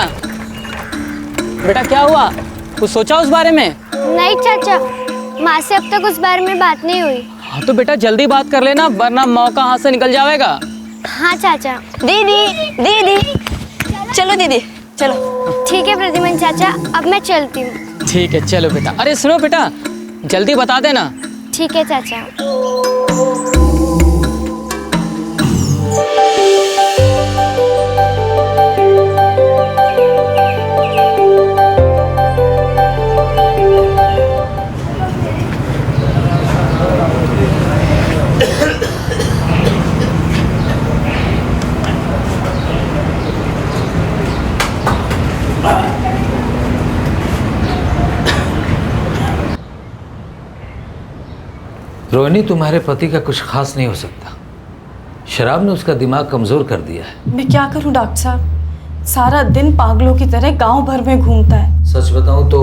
बेटा क्या हुआ? कुछ सोचा उस बारे में? नहीं चाचा, माँ से अब तक उस बारे में बात नहीं हुई। हाँ तो बेटा जल्दी बात कर लेना, वरना मौका हाथ से निकल जाएगा। हाँ चाचा। दीदी, दीदी, चलो दीदी, चलो। ठीक है प्रद्युमन चाचा, अब मैं चलती हूँ। ठीक है, चलो बेटा। अरे सुनो बेटा, जल्दी बता देना। ठीक है चाचा। रोहिणी, तुम्हारे पति का कुछ खास नहीं हो सकता। शराब ने उसका दिमाग कमजोर कर दिया है। मैं क्या करूं डॉक्टर साहब, सारा दिन पागलों की तरह गांव भर में घूमता है। सच बताऊं तो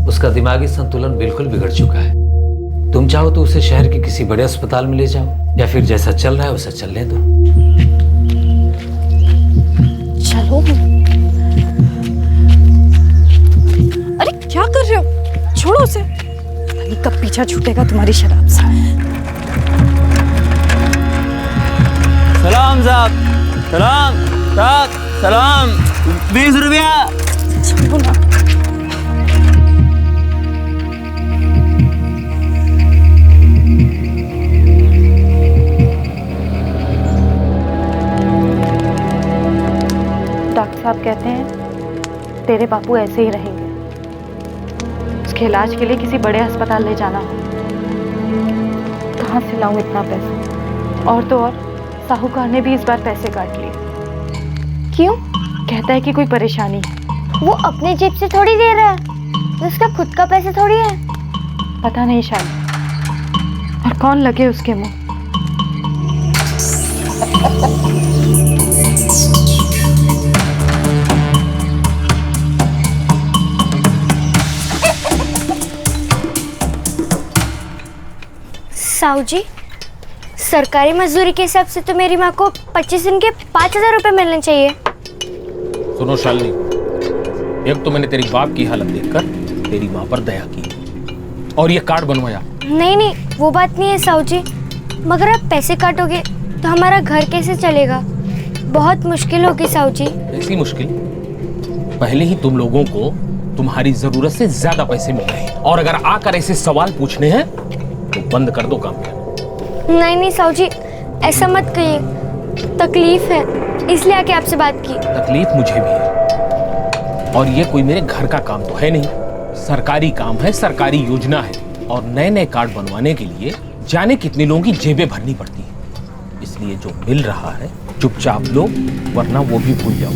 उसका दिमागी संतुलन बिल्कुल बिगड़ चुका है। तुम चाहो तो उसे शहर के किसी बड़े अस्पताल में ले जाओ, या फिर जैसा चल रहा है वैसा चलने दो। चलो। अरे क्या कर रहे हो? छोड़ो उसे, कब पीछा छूटेगा तुम्हारी शराब से। सलाम साहब, सलाम साहब, सलाम। 20 रुपया। छोड़ो ना। डॉक्टर साहब कहते हैं तेरे बापू ऐसे ही रहेंगे। उसके इलाज के लिए किसी बड़े अस्पताल ले जाना हो। कहाँ से लाऊं इतना पैसा? और तो और साहूकार ने भी इस बार पैसे काट लिए। क्यों? कहता है कि कोई परेशानी है। वो अपने जेब से थोड़ी दे रहा है, उसका खुद का पैसा थोड़ी है। पता नहीं शायद, और कौन लगे उसके मुंह। साहू जी, सरकारी मजदूरी के हिसाब से तो मेरी माँ को 25 दिन के 5000 रुपए मिलने चाहिए। सुनो शालिनी, एक तो मैंने तेरी बाप की हालत देखकर तेरी माँ पर दया की और ये कार्ड बनवाया। नहीं नहीं, वो बात नहीं है साहू जी, मगर आप पैसे काटोगे तो हमारा घर कैसे चलेगा? बहुत मुश्किल होगी साहू जी। ऐसी मुश्किल? पहले ही तुम लोगों को तुम्हारी जरूरत से ज्यादा पैसे मिल रहे हैं, और अगर आकर ऐसे सवाल पूछने हैं तो बंद कर दो काम करना। नहीं नहीं साहू जी, ऐसा मत कहिए, तकलीफ है इसलिए आके आपसे बात की। तकलीफ मुझे भी है, और ये कोई मेरे घर का काम तो है नहीं, सरकारी काम है, सरकारी योजना है, और नए नए कार्ड बनवाने के लिए जाने कितने लोगों की जेबें भरनी पड़ती है। इसलिए जो मिल रहा है चुपचाप लो, वरना वो भी भूल जाओ।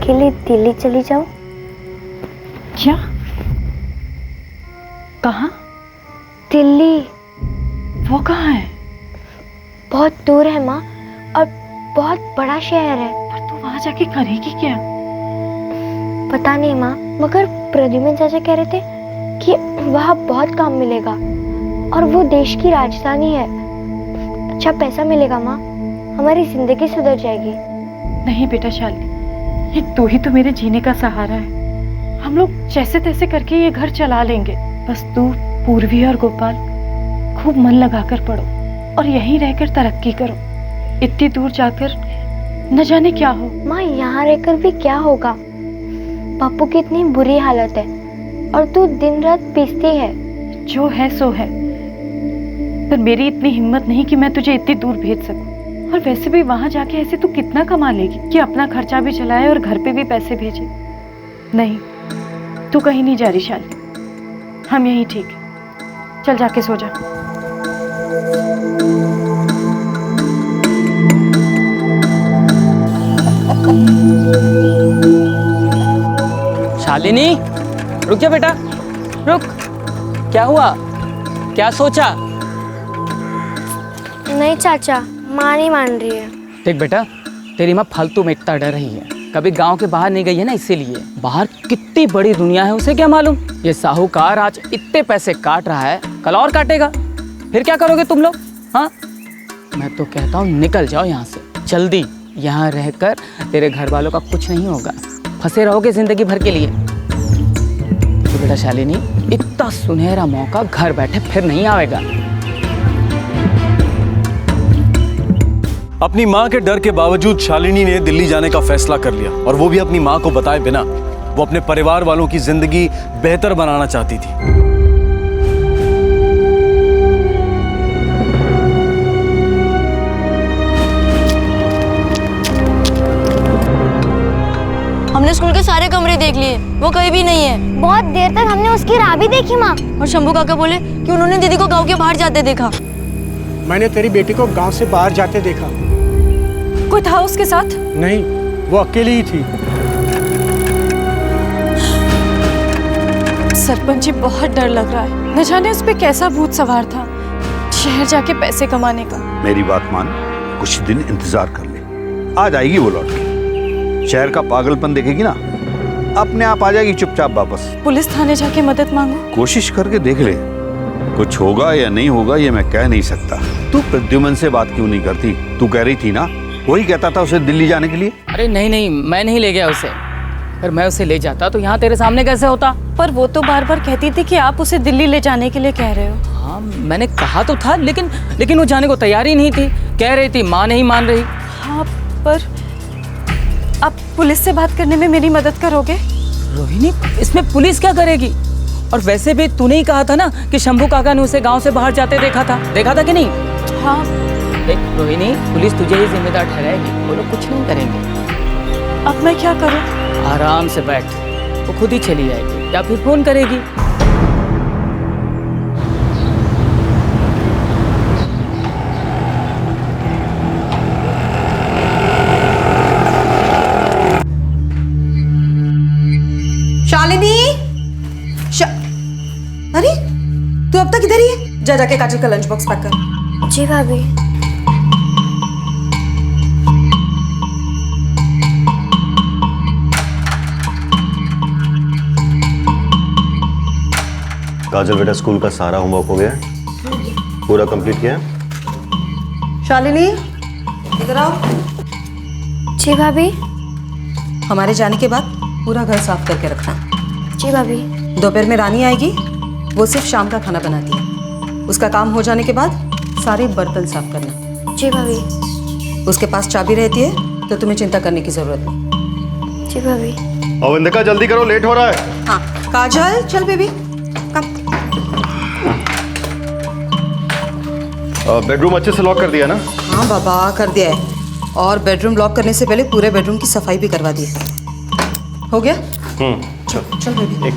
अकेले दिल्ली चली जाऊं? क्या? कहाँ? दिल्ली। वो कहाँ है? बहुत दूर है माँ, और बहुत बड़ा शहर है। पर तू वहाँ जाके करेगी क्या? पता नहीं माँ, मगर प्रद्युमन चाचा कह रहे थे कि वहाँ बहुत काम मिलेगा और वो देश की राजधानी है। अच्छा पैसा मिलेगा माँ, हमारी जिंदगी सुधर जाएगी। नहीं बेटा शालिनी, ये तू ही तो मेरे जीने का सहारा है। हम लोग जैसे तैसे करके ये घर चला लेंगे। बस तू, पूर्वी और गोपाल खूब मन लगाकर पढ़ो और यहीं रहकर तरक्की करो। इतनी दूर जाकर न जाने क्या हो। माँ यहाँ रहकर भी क्या होगा? पापू की इतनी बुरी हालत है और तू दिन रात पीसती है। जो है सो है, पर मेरी इतनी हिम्मत नहीं कि मैं तुझे इतनी दूर भेज सकूं। और वैसे भी वहां जाके ऐसे तू कितना कमा लेगी कि अपना खर्चा भी चलाए और घर पे भी पैसे भेजे? नहीं, तू कहीं नहीं जा रही शालिनी, हम यहीं ठीक है। चल जाके सो जा। शालिनी, रुक जा बेटा, रुक। क्या हुआ? क्या सोचा? नहीं चाचा, माँ नहीं मान रही है। देख बेटा, तेरी माँ फालतू में इतना डर रही है। कभी गांव के बाहर नहीं गई है ना, इसीलिए। बाहर कितनी बड़ी दुनिया है उसे क्या मालूम। ये साहूकार आज इतने पैसे काट रहा है, कल और काटेगा। फिर क्या करोगे तुम लोग? हाँ, मैं तो कहता हूँ निकल जाओ यहाँ से जल्दी। यहाँ रहकर तेरे घर वालों का कुछ नहीं होगा, फंसे रहोगे जिंदगी भर के लिए। तो बेटा शालिनी, इतना सुनहरा मौका घर बैठे फिर नहीं आएगा। अपनी माँ के डर के बावजूद शालिनी ने दिल्ली जाने का फैसला कर लिया, और वो भी अपनी माँ को बताए बिना। वो अपने परिवार वालों की जिंदगी बेहतर बनाना चाहती थी। हमने स्कूल के सारे कमरे देख लिए, वो कहीं भी नहीं है। बहुत देर तक हमने उसकी राह भी देखी माँ। और शंभू काका बोले कि उन्होंने दीदी को गांव के बाहर जाते देखा। मैंने तेरी बेटी को गांव से बाहर जाते देखा। कोई था उसके साथ? नहीं, वो अकेली ही थी। सरपंच जी, बहुत डर लग रहा है। न जाने उस पे कैसा भूत सवार था, शहर जाके पैसे कमाने का। मेरी बात मान, कुछ दिन इंतजार कर ले, आ जाएगी वो लौट के। शहर का पागलपन देखेगी ना, अपने आप आ जाएगी चुपचाप वापस। पुलिस थाने जाके मदद मांगो? कोशिश करके देख ले, कुछ होगा या नहीं होगा ये मैं कह नहीं सकता। तू प्रद्युमन से बात क्यों नहीं करती? तू कह रही थी ना, वही कहता था उसे दिल्ली जाने के लिए। अरे नहीं नहीं, मैं नहीं ले गया उसे। अगर मैं उसे ले जाता तो यहाँ तेरे सामने कैसे होता? पर वो तो बार बार कहती थी कि आप उसे दिल्ली ले जाने के लिए कह रहे हो। हाँ, मैंने कहा तो था, लेकिन वो जाने को तैयार ही नहीं थी। कह रही थी माँ नहीं मान रही। हाँ, पर आप पुलिस से बात करने में मेरी मदद करोगे? रोहिणी, इसमें पुलिस क्या करेगी? और वैसे भी तूने ही कहा था ना कि शंभू काका ने उसे गांव से बाहर जाते देखा था कि नहीं? हाँ। देख रोहिणी, पुलिस तुझे ही जिम्मेदार ठहराएगी, वो लोग कुछ नहीं करेंगे। अब मैं क्या करूं? आराम से बैठ, वो खुद ही चली जाएगी या फिर फोन करेगी। शालिनी, अरे तू अब तक इधर ही है? जा जाके काजल का लंच बॉक्स पैक कर। जी भाभी। काजल बेटा, स्कूल का सारा होमवर्क हो गया? पूरा कंप्लीट किया? शालिनी, इधर आओ। जी भाभी। हमारे जाने के बाद पूरा घर साफ करके रखना। जी भाभी। दोपहर में रानी आएगी, वो सिर्फ शाम का खाना बनाती है। उसका काम हो जाने के बाद सारे बर्तन साफ करना। जी भाभी। उसके पास चाबी रहती है तो तुम्हें चिंता करने की जरूरत नहीं। जी भाभी। अवंतिका, जल्दी करो, लेट हो रहा है। हाँ काजल, चल बेबी कम। बेडरूम अच्छे से लॉक कर दिया ना? हाँ बाबा, कर दिया है। और बेडरूम लॉक करने से पहले पूरे बेडरूम की सफाई भी करवा दी है। हो गया? चल बेबी।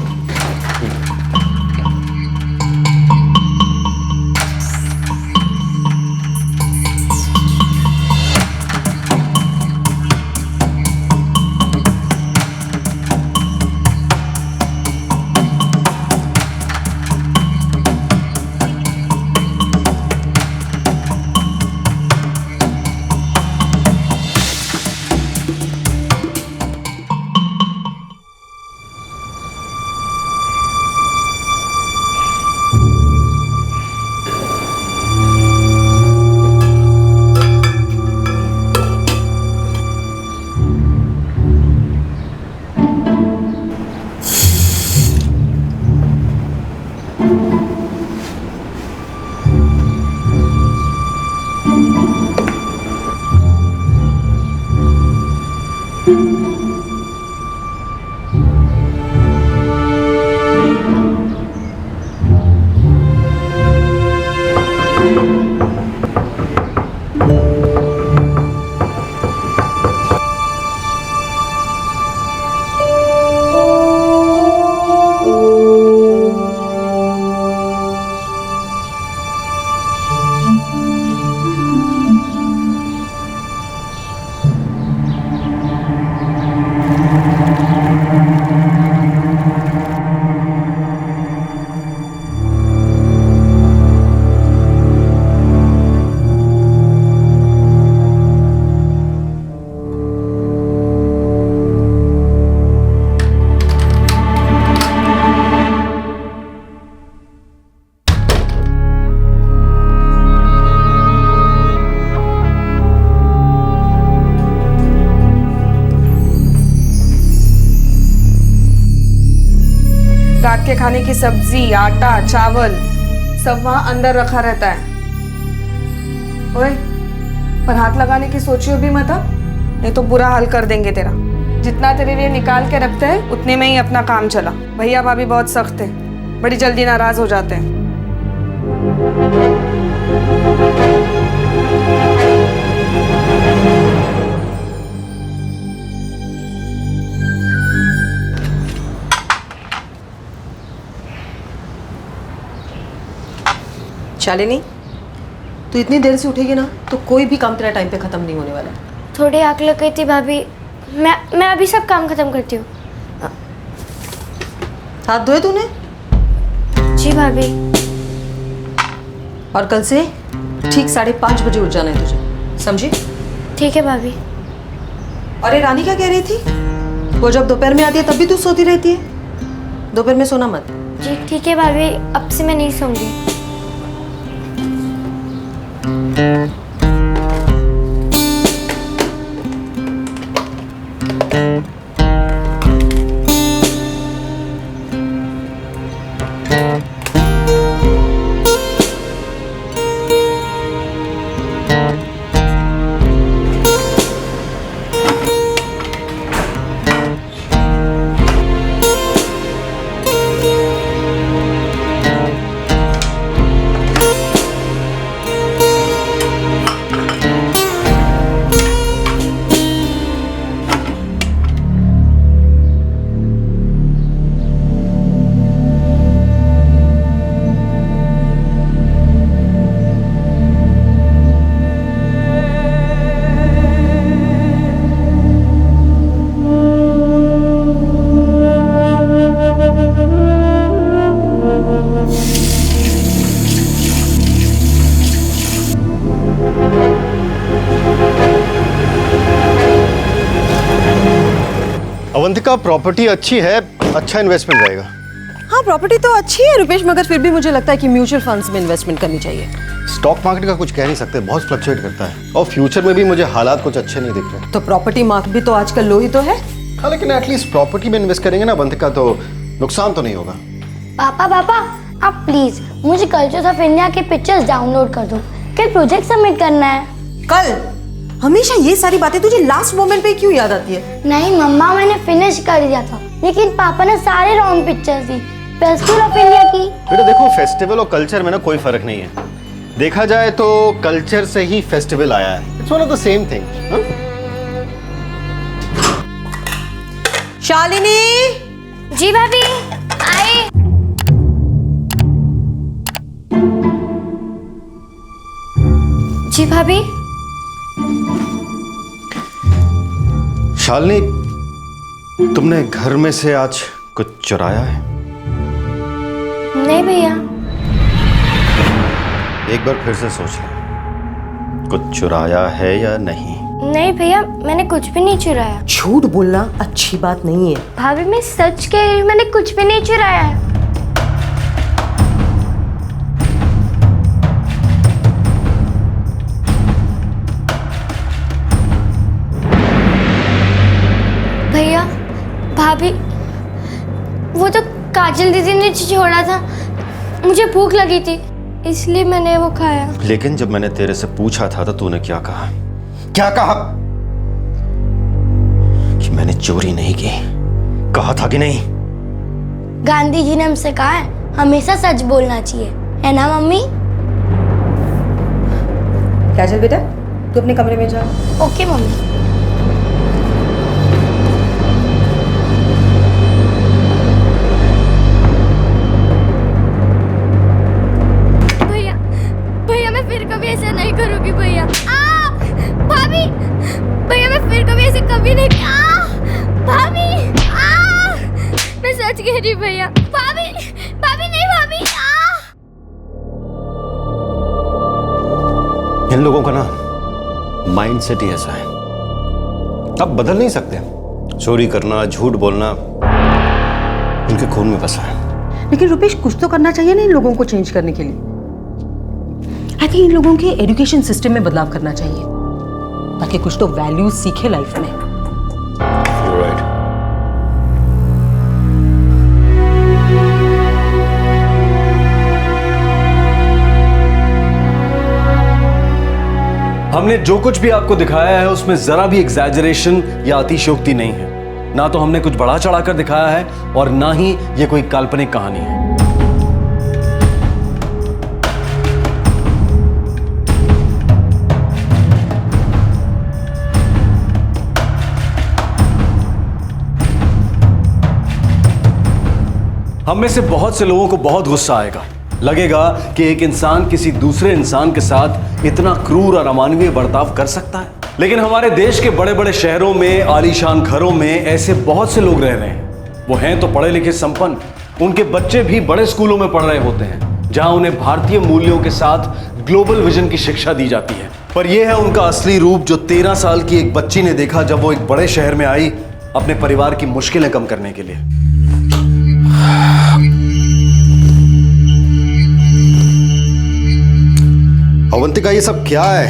रात के खाने की सब्जी, आटा, चावल सब वहां अंदर रखा रहता है। ओए, पर हाथ लगाने की सोचियो भी मत, नहीं तो बुरा हाल कर देंगे तेरा। जितना तेरे लिए निकाल के रखते हैं उतने में ही अपना काम चला। भैया भाभी बहुत सख्त है, बड़ी जल्दी नाराज हो जाते हैं। शालिनी, तू इतनी देर से उठेगी ना तो कोई भी काम तेरा टाइम पे खत्म नहीं होने वाला। थोड़ी आग लग गई थी भाभी। मैं अभी सब काम खत्म करती हूँ। हाथ धोए तूने? जी भाभी। और कल से ठीक 5:30 बजे उठ जाना है तुझे, समझी? ठीक है भाभी। अरे रानी क्या कह रही थी? वो जब दोपहर में आती है तब भी तू सोती रहती है। दोपहर में सोना मत। जी ठीक है भाभी, अब से मैं नहीं सोऊंगी। अवंतिका, प्रॉपर्टी अच्छी है, अच्छा इन्वेस्टमेंट रहेगा। हाँ, प्रॉपर्टी तो अच्छी है रुपेश, मगर फिर भी मुझे लगता है कि म्यूचुअल फंड्स में इन्वेस्टमेंट करनी चाहिए। स्टॉक मार्केट का कुछ कह नहीं सकते, बहुत फ्लक्चुएट करता है और फ्यूचर में भी मुझे हालात कुछ अच्छे नहीं दिख रहे। तो प्रॉपर्टी मार्केट भी तो आजकल लो ही तो है। हाँ, लेकिन एटलीस्ट प्रॉपर्टी में इन्वेस्ट करेंगे ना अवंतिका, तो नुकसान तो नहीं होगा। पापा आप प्लीज मुझे कल्चर्स ऑफ इंडिया के पिक्चर्स डाउनलोड कर दो। कल प्रोजेक्ट सबमिट करना है। कल? हमेशा ये सारी बातें तुझे लास्ट मोमेंट पे क्यों याद आती है? नहीं मम्मा, मैंने फिनिश कर दिया था, लेकिन पापा ने सारे wrong pictures the festival of India की। बेटा देखो, फेस्टिवल और कल्चर में ना कोई फर्क नहीं है। देखा जाए तो कल्चर से ही फेस्टिवल आया है। It's one of the same thing. Shalini. जी भाभी, आए। जी भाभी। शालिनी, तुमने घर में से आज कुछ चुराया है? नहीं भैया। एक बार फिर से सोच लो, कुछ चुराया है या नहीं? नहीं भैया, मैंने कुछ भी नहीं चुराया। झूठ बोलना अच्छी बात नहीं है। भाभी मैं सच कह रही हूँ, मैंने कुछ भी नहीं चुराया है। भैया भाभी, वो तो काजल दीदी ने छोड़ा था, मुझे भूख लगी थी इसलिए मैंने वो खाया। लेकिन जब मैंने तेरे से पूछा था तो तूने क्या कहा? क्या कहा? कि मैंने चोरी नहीं की, कहा था कि नहीं? गांधी जी ने हमसे कहा है हमेशा सच बोलना चाहिए, है ना मम्मी? काजल बेटा, तू अपने कमरे में जा। Okay mummy. भैया मैं फिर कभी ऐसा नहीं करूंगी भैया। भाभी, भैया मैं फिर कभी ऐसे कभी नहीं। भाभी, मैं सच कह रही भैया। भाभी, भाभी नहीं भाभी। इन लोगों का ना माइंड सेट ही ऐसा है, अब बदल नहीं सकते। चोरी करना, झूठ बोलना उनके खून में बसा है। लेकिन रुपेश, कुछ तो करना चाहिए ना इन लोगों को चेंज करने के लिए। आई थिंक इन लोगों के एजुकेशन सिस्टम में बदलाव करना चाहिए ताकि कुछ तो वैल्यूज सीखे लाइफ में। You're right. हमने जो कुछ भी आपको दिखाया है उसमें जरा भी एग्जैजरेशन या अतिशयोक्ति नहीं है। ना तो हमने कुछ बढ़ा चढ़ाकर दिखाया है और ना ही ये कोई काल्पनिक कहानी है। हम में से बहुत से लोगों को बहुत गुस्सा आएगा, लगेगा कि एक इंसान किसी दूसरे इंसान के साथ इतना क्रूर और अमानवीय बर्ताव कर सकता है। लेकिन हमारे देश के बड़े बड़े शहरों में, आलीशान घरों में ऐसे बहुत से लोग रह रहे हैं। वो हैं तो पढ़े लिखे संपन्न, उनके बच्चे भी बड़े स्कूलों में पढ़ रहे होते हैं जहां उन्हें भारतीय मूल्यों के साथ ग्लोबल विजन की शिक्षा दी जाती है। पर यह है उनका असली रूप जो 13 साल की एक बच्ची ने देखा जब वो एक बड़े शहर में आई अपने परिवार की मुश्किलें कम करने के लिए। अवंतिका, ये सब क्या है?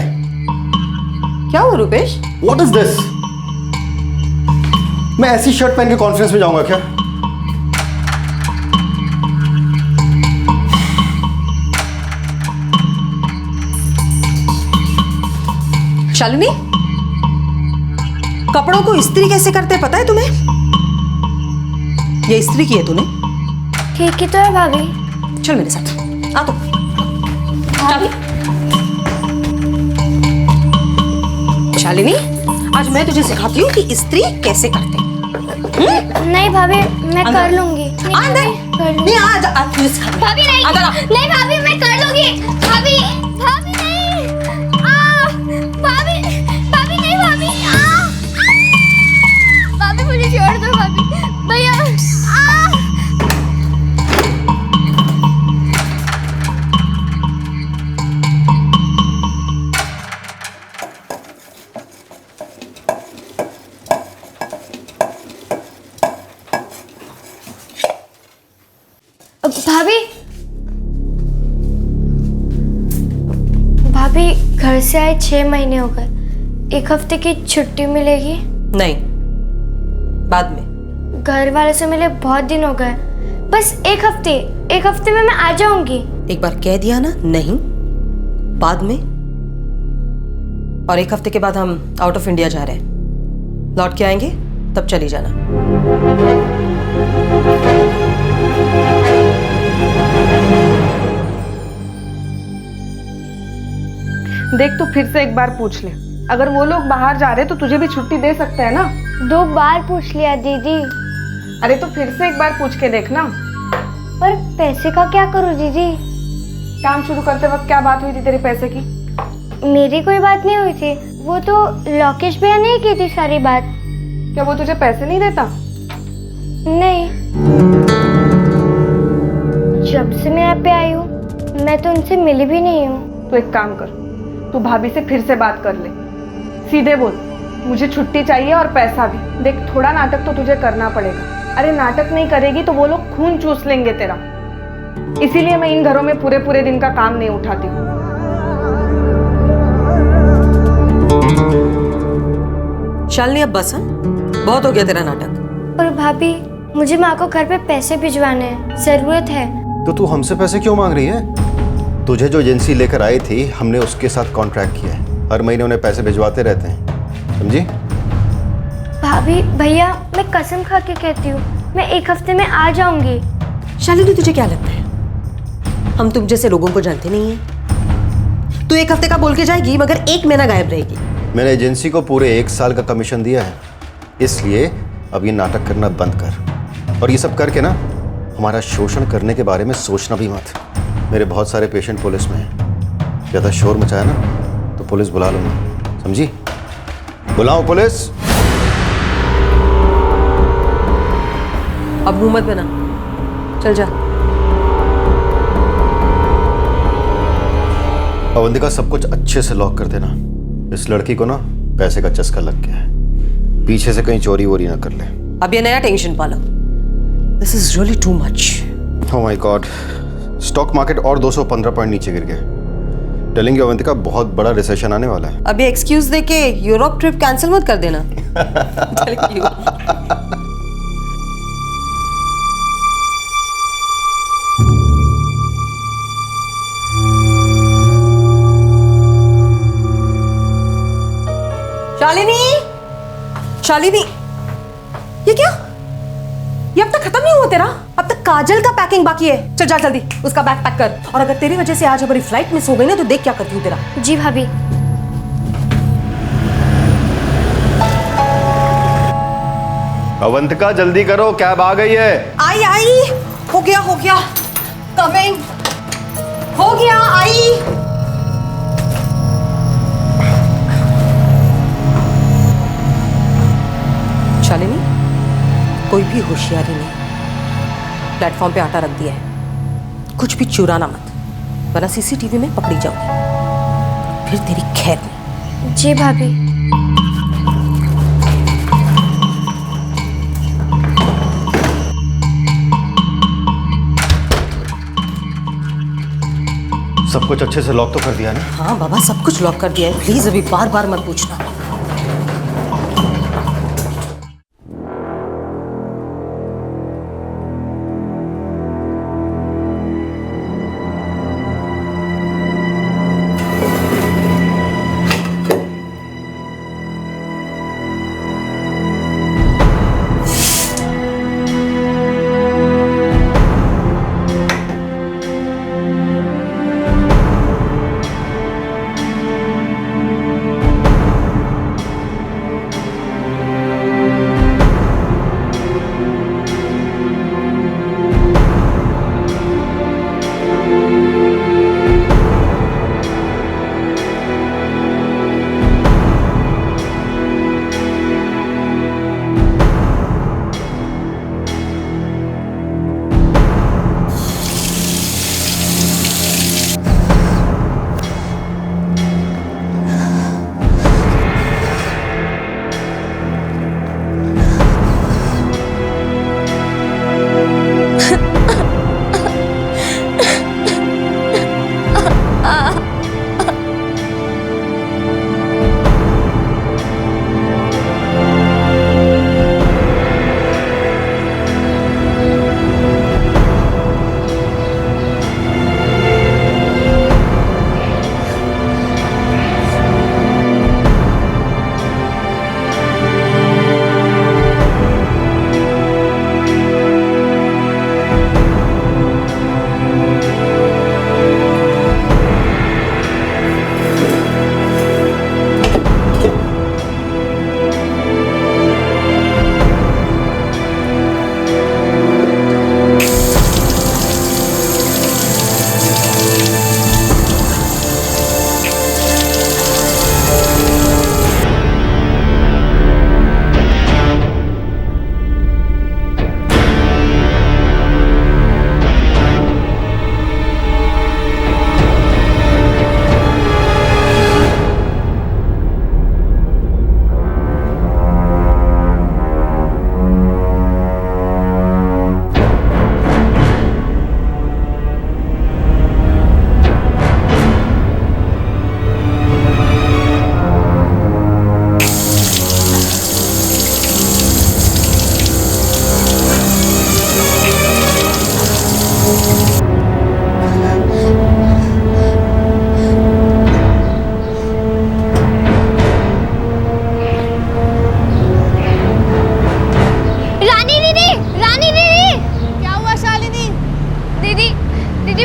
क्या हुआ रुपेश? What is this? मैं ऐसी शर्ट पहन के कॉन्फ्रेंस में जाऊंगा क्या? शालिनी, कपड़ों को इस्त्री कैसे करते पता है तुम्हें? ये इस्त्री की है तूने? ठीक ही तो है भाभी। चल मेरे साथ आ तो। चल। शालिनी, आज मैं तुझे सिखाती हूँ कि इस्त्री कैसे करते हैं। नहीं भाभी, मैं कर लूंगी। नहीं, आज तुझे सिखाती हूँ। भाभी नहीं, नहीं भाभी, मैं कर लूंगी। भाभी, भाभी नहीं, भाभी, भाभी नहीं, भाभी, भाभी मुझे छोड़ दो भाभी, भैया। भाभी, भाभी घर से आए 6 महीने हो गए। 1 हफ्ते की छुट्टी मिलेगी? नहीं, बाद में। घर वाले से मिले बहुत दिन हो गए, बस 1 हफ्ते। 1 हफ्ते में मैं आ जाऊंगी। एक बार कह दिया ना, नहीं, बाद में। और 1 हफ्ते के बाद हम आउट ऑफ इंडिया जा रहे हैं। लौट के आएंगे तब चली जाना। देख, तो फिर से एक बार पूछ ले, अगर वो लोग बाहर जा रहे तो तुझे भी छुट्टी दे सकते हैं ना? 2 बार पूछ लिया दीदी। अरे तो फिर से एक बार पूछ के देखना। पर पैसे का क्या करूं दीदी? काम शुरू करते वक्त क्या बात हुई थी तेरे पैसे की? मेरी कोई बात नहीं हुई थी, वो तो लोकेश भैया ने की थी सारी बात। क्या वो तुझे पैसे नहीं देता? नहीं, जब से मैं यहाँ पे आई हूँ मैं तो उनसे मिली भी नहीं हूँ। तो एक काम कर, तू भाभी से फिर से बात कर ले। सीधे बोल, मुझे छुट्टी चाहिए और पैसा भी। देख, थोड़ा नाटक तो तुझे करना पड़ेगा। अरे नाटक नहीं करेगी तो वो लोग खून चूस लेंगे तेरा। इसीलिए मैं इन घरों में पूरे पूरे दिन का काम नहीं उठाती हूँ। शालिनी, अब बस, बहुत हो गया तेरा नाटक। पर भाभी, मुझे माँ को घर पे पैसे भिजवाने हैं, जरूरत है। तो तू हमसे पैसे क्यों मांग रही है? तुझे जो एजेंसी लेकर आई थी, हमने उसके साथ कॉन्ट्रैक्ट किया है। हर महीने उन्हें पैसे भिजवाते रहते हैं, समझी? भाभी, भैया, मैं कसम खा के कहती हूँ, मैं 1 हफ्ते में आ जाऊंगी। शालिनी, तुझे क्या लगता है हम तुम जैसे लोगों को जानते नहीं हैं? तू 1 हफ्ते का बोल के जाएगी मगर 1 महीना गायब रहेगी। मैंने एजेंसी को पूरे 1 साल का कमीशन दिया है, इसलिए अब ये नाटक करना बंद कर। और ये सब करके ना हमारा शोषण करने के बारे में सोचना भी मत। मेरे बहुत सारे पेशेंट पुलिस में हैं। ज़्यादा शोर मचाया ना तो पुलिस बुला लूँगा, समझी? बुलाओ पुलिस। अब मुंह मत बना, चल जा। अवंतिका, सब कुछ अच्छे से लॉक कर देना। इस लड़की को ना पैसे का चस्का लग गया है, पीछे से कहीं चोरी वोरी ना कर ले। अब ये नया टेंशन पालो। This is really too much. Oh my God, stock market और 215 पॉइंट नीचे गिर गए। टेलिंग यू अवंतिका, बहुत बड़ा रिसेशन आने वाला है। अभी एक्सक्यूज दे के यूरोप ट्रिप कैंसिल मत कर देना। शालिनी, ये क्या? ये अब तक खत्म नहीं हुआ तेरा? अब तक काजल का पैकिंग बाकी है। चल जा जल्दी, उसका बैग पैक कर। और अगर तेरी वजह से आज हमारी फ्लाइट मिस हो गई ना तो देख क्या करती हूँ तेरा। जी भाभी। अवंतिका जल्दी करो, कैब आ गई है। आई आई, हो गया कमिंग, हो गया आई। शालिनी, कोई भी होशियारी नहीं, प्लेटफॉर्म पे आटा रख दिया है, कुछ भी चुराना मत, वरना सीसीटीवी में पकड़ी जाओगी, फिर तेरी खैर नहीं। जी भाभी। सब कुछ अच्छे से लॉक तो कर दिया ना? हाँ बाबा, सब कुछ लॉक कर दिया है। प्लीज अभी बार बार मत पूछना।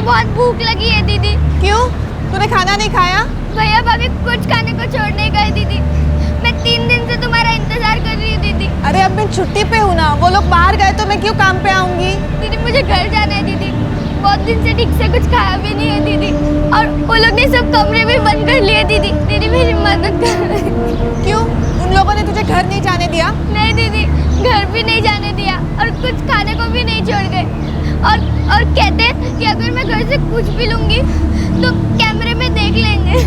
बहुत भूख लगी है दीदी। क्यों? तूने खाना नहीं खाया? भैया भाभी कुछ खाने को छोड़ नहीं गए दीदी। मैं 3 दिन से तुम्हारा इंतजार कर रही हूँ दीदी। अरे अब मैं छुट्टी पे हूँ ना, वो लोग बाहर गए तो मैं क्यों काम पे आऊंगी? दीदी मुझे घर जाना है दीदी, बहुत दिन से ठीक से कुछ खाया भी नहीं है दीदी, और वो लोग ने सब कमरे में बंद कर लिए दीदी। दीदी मेरी मदद कर। क्यों? उन लोगों ने तुझे घर नहीं जाने दिया? नहीं दीदी, घर भी नहीं जाने दिया और कुछ खाने को भी नहीं छोड़ गए, और कहते हैं कि अगर मैं घर से कुछ भी लूंगी तो कैमरे में देख लेंगे।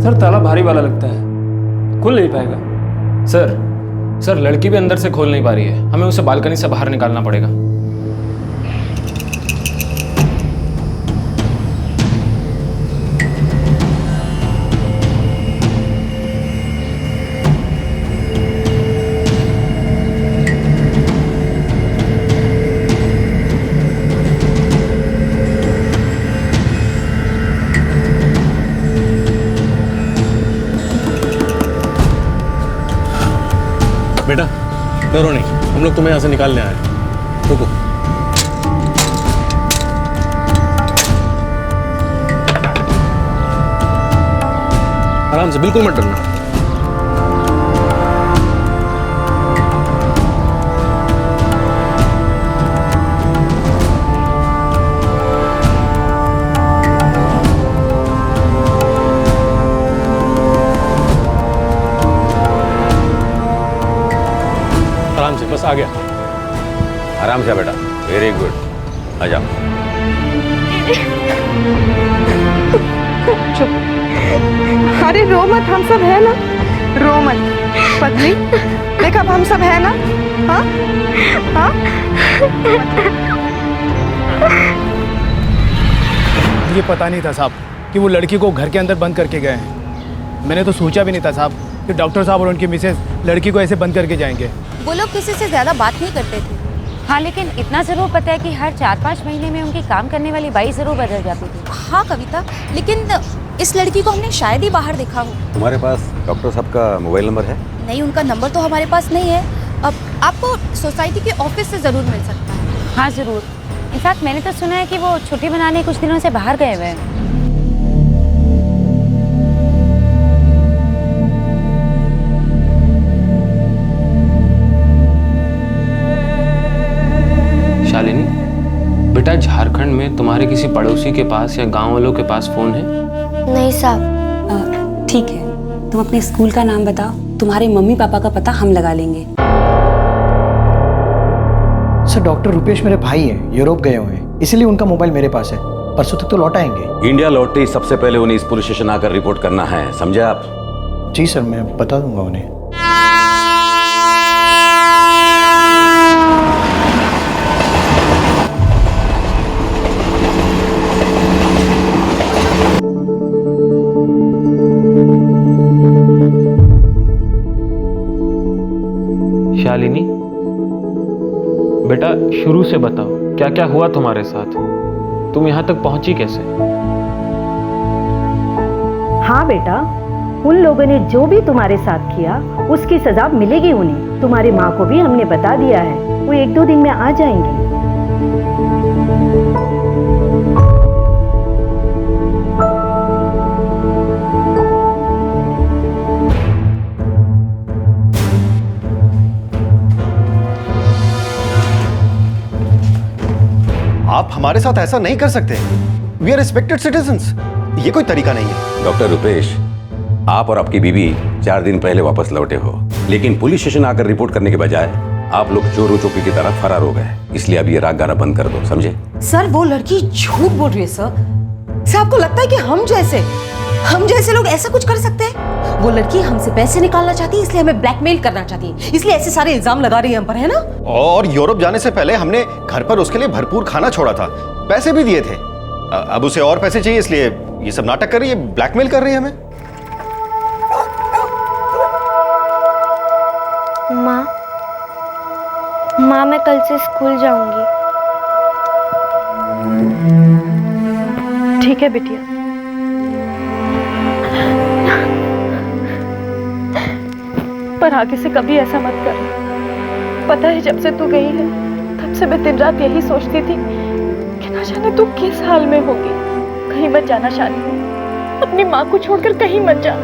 सर ताला भारी वाला लगता है, खुल नहीं पाएगा। सर सर लड़की भी अंदर से खोल नहीं पा रही है, हमें उसे बालकनी से बाहर निकालना पड़ेगा। बेटा डरो नहीं, हम लोग तुम्हें यहाँ से निकालने आए हैं। रुको। आराम से, बिल्कुल मत डरना। आराम से, बस आ गया। आराम से बेटा, वेरी गुड, आ जाओ। चुप। अरे रो मत, हम सब है ना, रो मत। पत्नी देख, अब हम सब है ना। हाँ हाँ। मुझे पता नहीं था साहब कि वो लड़की को घर के अंदर बंद करके गए हैं। मैंने तो सोचा भी नहीं था साहब कि डॉक्टर साहब और उनकी मिसेज लड़की को ऐसे बंद करके जाएंगे। वो लोग किसी से ज्यादा बात नहीं करते थे। हाँ, लेकिन इतना जरूर पता है कि हर 4-5 महीने में उनकी काम करने वाली बाई जरूर बदल जाती थी। हाँ कविता, लेकिन इस लड़की को हमने शायद ही बाहर देखा हो। तुम्हारे पास डॉक्टर साहब का मोबाइल नंबर है? नहीं, उनका नंबर तो हमारे पास नहीं है। अब आपको सोसाइटी के ऑफिस से जरूर मिल सकता है। हाँ जरूर। इनफैक्ट मैंने तो सुना है कि वो छुट्टी मनाने कुछ दिनों से बाहर गए हुए हैं। शालिनी बेटा, झारखंड में तुम्हारे किसी पड़ोसी के पास या गांव वालों के पास फोन है? नहीं साहब। ठीक है, तुम अपने स्कूल का नाम बताओ, तुम्हारे मम्मी पापा का पता हम लगा लेंगे। सर डॉक्टर रुपेश मेरे भाई हैं, यूरोप गए हुए हैं, इसीलिए उनका मोबाइल मेरे पास है। परसों तक तो लौट आएंगे। इंडिया लौटते ही सबसे पहले उन्हें इस पुलिस स्टेशन आकर रिपोर्ट करना है, समझे आप? जी सर, मैं बता दूंगा उन्हें। शालिनी बेटा, शुरू से बताओ क्या क्या हुआ तुम्हारे साथ, तुम यहाँ तक पहुंची कैसे? हाँ बेटा, उन लोगों ने जो भी तुम्हारे साथ किया उसकी सजा मिलेगी उन्हें। तुम्हारी माँ को भी हमने बता दिया है, वो 1-2 दिन में आ जाएंगी। आप हमारे साथ ऐसा नहीं कर सकते। We are respected citizens. ये कोई तरीका नहीं है। डॉक्टर रुपेश, आप और आपकी बीवी 4 दिन पहले वापस लौटे हो, लेकिन पुलिस स्टेशन आकर रिपोर्ट करने के बजाय आप लोग चोर चौकी की तरफ फरार हो गए। इसलिए अब ये राग गाना बंद कर दो, समझे? सर वो लड़की झूठ बोल रही है सर। आपको लगता है कि हम जैसे लोग ऐसा कुछ कर सकते हैं? वो लड़की हमसे पैसे निकालना चाहती है, इसलिए हमें ब्लैकमेल करना चाहती है, इसलिए ऐसे सारे इल्जाम लगा रही है हम पर, है ना? और यूरोप जाने से पहले हमने घर पर उसके लिए भरपूर खाना छोड़ा था, पैसे भी दिए थे। अब उसे और पैसे चाहिए, इसलिए ये सब नाटक कर रही है, ब्लैकमेल कर रही है हमें। माँ मैं कल से स्कूल जाऊंगी। ठीक है बिटिया। पर आगे से कभी ऐसा मत कर। पता है जब से तू गई है तब से मैं दिन रात यही सोचती थी कि ना जाने तू किस हाल में होगी। कहीं मत जाना शालिनी, अपनी माँ को छोड़कर कहीं मत जा।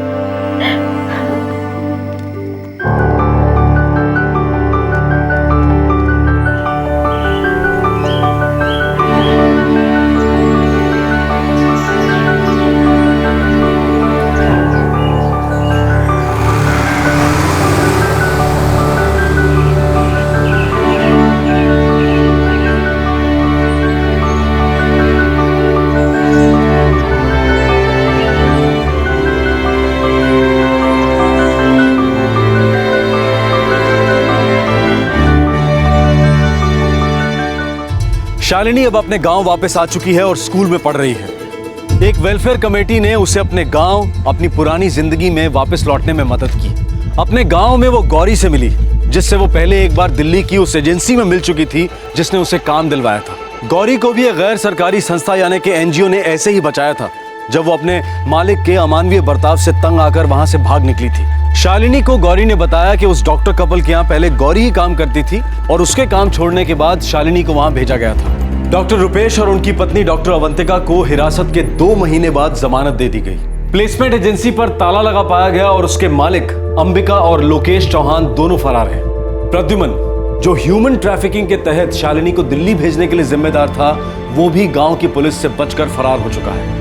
शालिनी अब अपने गांव वापस आ चुकी है और स्कूल में पढ़ रही है। एक वेलफेयर कमेटी ने उसे अपने गांव, अपनी पुरानी जिंदगी में वापस लौटने में मदद की। अपने गांव में वो गौरी से मिली, जिससे वो पहले एक बार दिल्ली की उस एजेंसी में मिल चुकी थी जिसने उसे काम दिलवाया था। गौरी को भी एक गैर सरकारी संस्था यानी कि एनजीओ ने ऐसे ही बचाया था जब वो अपने मालिक के अमानवीय बर्ताव से तंग आकर वहां से भाग निकली थी। शालिनी को गौरी ने बताया कि उस डॉक्टर कपल के यहाँ पहले गौरी ही काम करती थी और उसके काम छोड़ने के बाद शालिनी को वहां भेजा गया था। डॉक्टर रुपेश और उनकी पत्नी डॉक्टर अवंतिका को हिरासत के 2 महीने बाद जमानत दे दी गई। प्लेसमेंट एजेंसी पर ताला लगा पाया गया और उसके मालिक अंबिका और लोकेश चौहान दोनों फरार हैं। प्रद्युमन, जो ह्यूमन ट्रैफिकिंग के तहत शालिनी को दिल्ली भेजने के लिए जिम्मेदार था, वो भी गांव की पुलिस से बचकर फरार हो चुका है।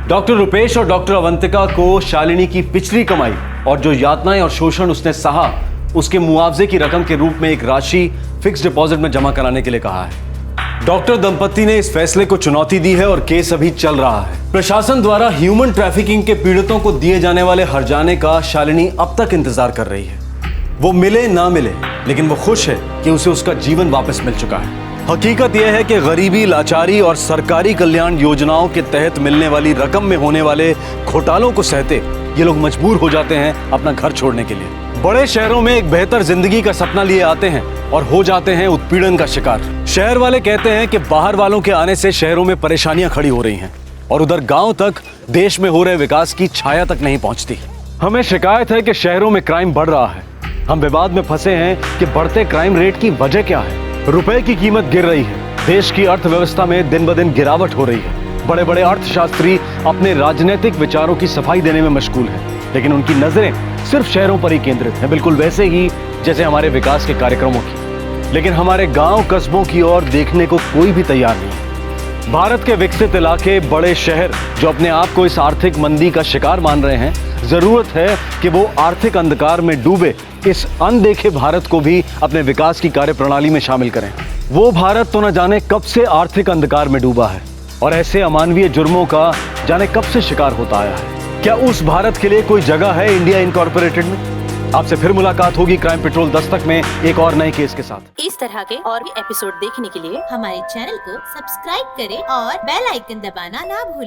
डॉक्टर रुपेश और डॉक्टर अवंतिका को शालिनी की पिछली कमाई और जो यातनाएं और शोषण उसने सहा, उसके मुआवजे की रकम के रूप में एक राशि फिक्स डिपॉजिट में जमा कराने के लिए कहा है। डॉक्टर दंपति ने इस फैसले को चुनौती दी है और केस अभी चल रहा है। प्रशासन द्वारा ह्यूमन ट्रैफिकिंग के पीड़ितों को दिए जाने वाले हर्जाने का शालिनी अब तक इंतजार कर रही है। वो मिले ना मिले, लेकिन वो खुश है कि उसे उसका जीवन वापस मिल चुका है। हकीकत यह है कि गरीबी, लाचारी और सरकारी कल्याण योजनाओं के तहत मिलने वाली रकम में होने वाले घोटालों को सहते ये लोग मजबूर हो जाते हैं अपना घर छोड़ने के लिए। बड़े शहरों में एक बेहतर जिंदगी का सपना लिए आते हैं और हो जाते हैं उत्पीड़न का शिकार। शहर वाले कहते हैं कि बाहर वालों के आने से शहरों में परेशानियां खड़ी हो रही हैं और उधर गांव तक देश में हो रहे विकास की छाया तक नहीं पहुंचती। हमें शिकायत है कि शहरों में क्राइम बढ़ रहा है। हम विवाद में फंसे हैं कि बढ़ते क्राइम रेट की वजह क्या है। रुपए की कीमत गिर रही है, देश की अर्थव्यवस्था में दिन ब दिन गिरावट हो रही है। बड़े बड़े अर्थशास्त्री अपने राजनीतिक विचारों की सफाई देने में मशगूल हैं, लेकिन उनकी नजरें सिर्फ शहरों पर ही केंद्रित हैं, बिल्कुल वैसे ही जैसे हमारे विकास के कार्यक्रमों की। लेकिन हमारे गांव कस्बों की ओर देखने को कोई भी तैयार नहीं। भारत के विकसित इलाके, बड़े शहर जो अपने आप को इस आर्थिक मंदी का शिकार मान रहे हैं, जरूरत है कि वो आर्थिक अंधकार में डूबे इस अनदेखे भारत को भी अपने विकास की कार्यप्रणाली में शामिल करें। वो भारत तो न जाने कब से आर्थिक अंधकार में डूबा है और ऐसे अमानवीय जुर्मों का जाने कब से शिकार होता आया है। क्या उस भारत के लिए कोई जगह है इंडिया इनकॉर्पोरेटेड में? आपसे फिर मुलाकात होगी क्राइम पेट्रोल दस्तक में एक और नए केस के साथ। इस तरह के और भी एपिसोड देखने के लिए हमारे चैनल को सब्सक्राइब करें और बेल आइकन दबाना ना भूलें।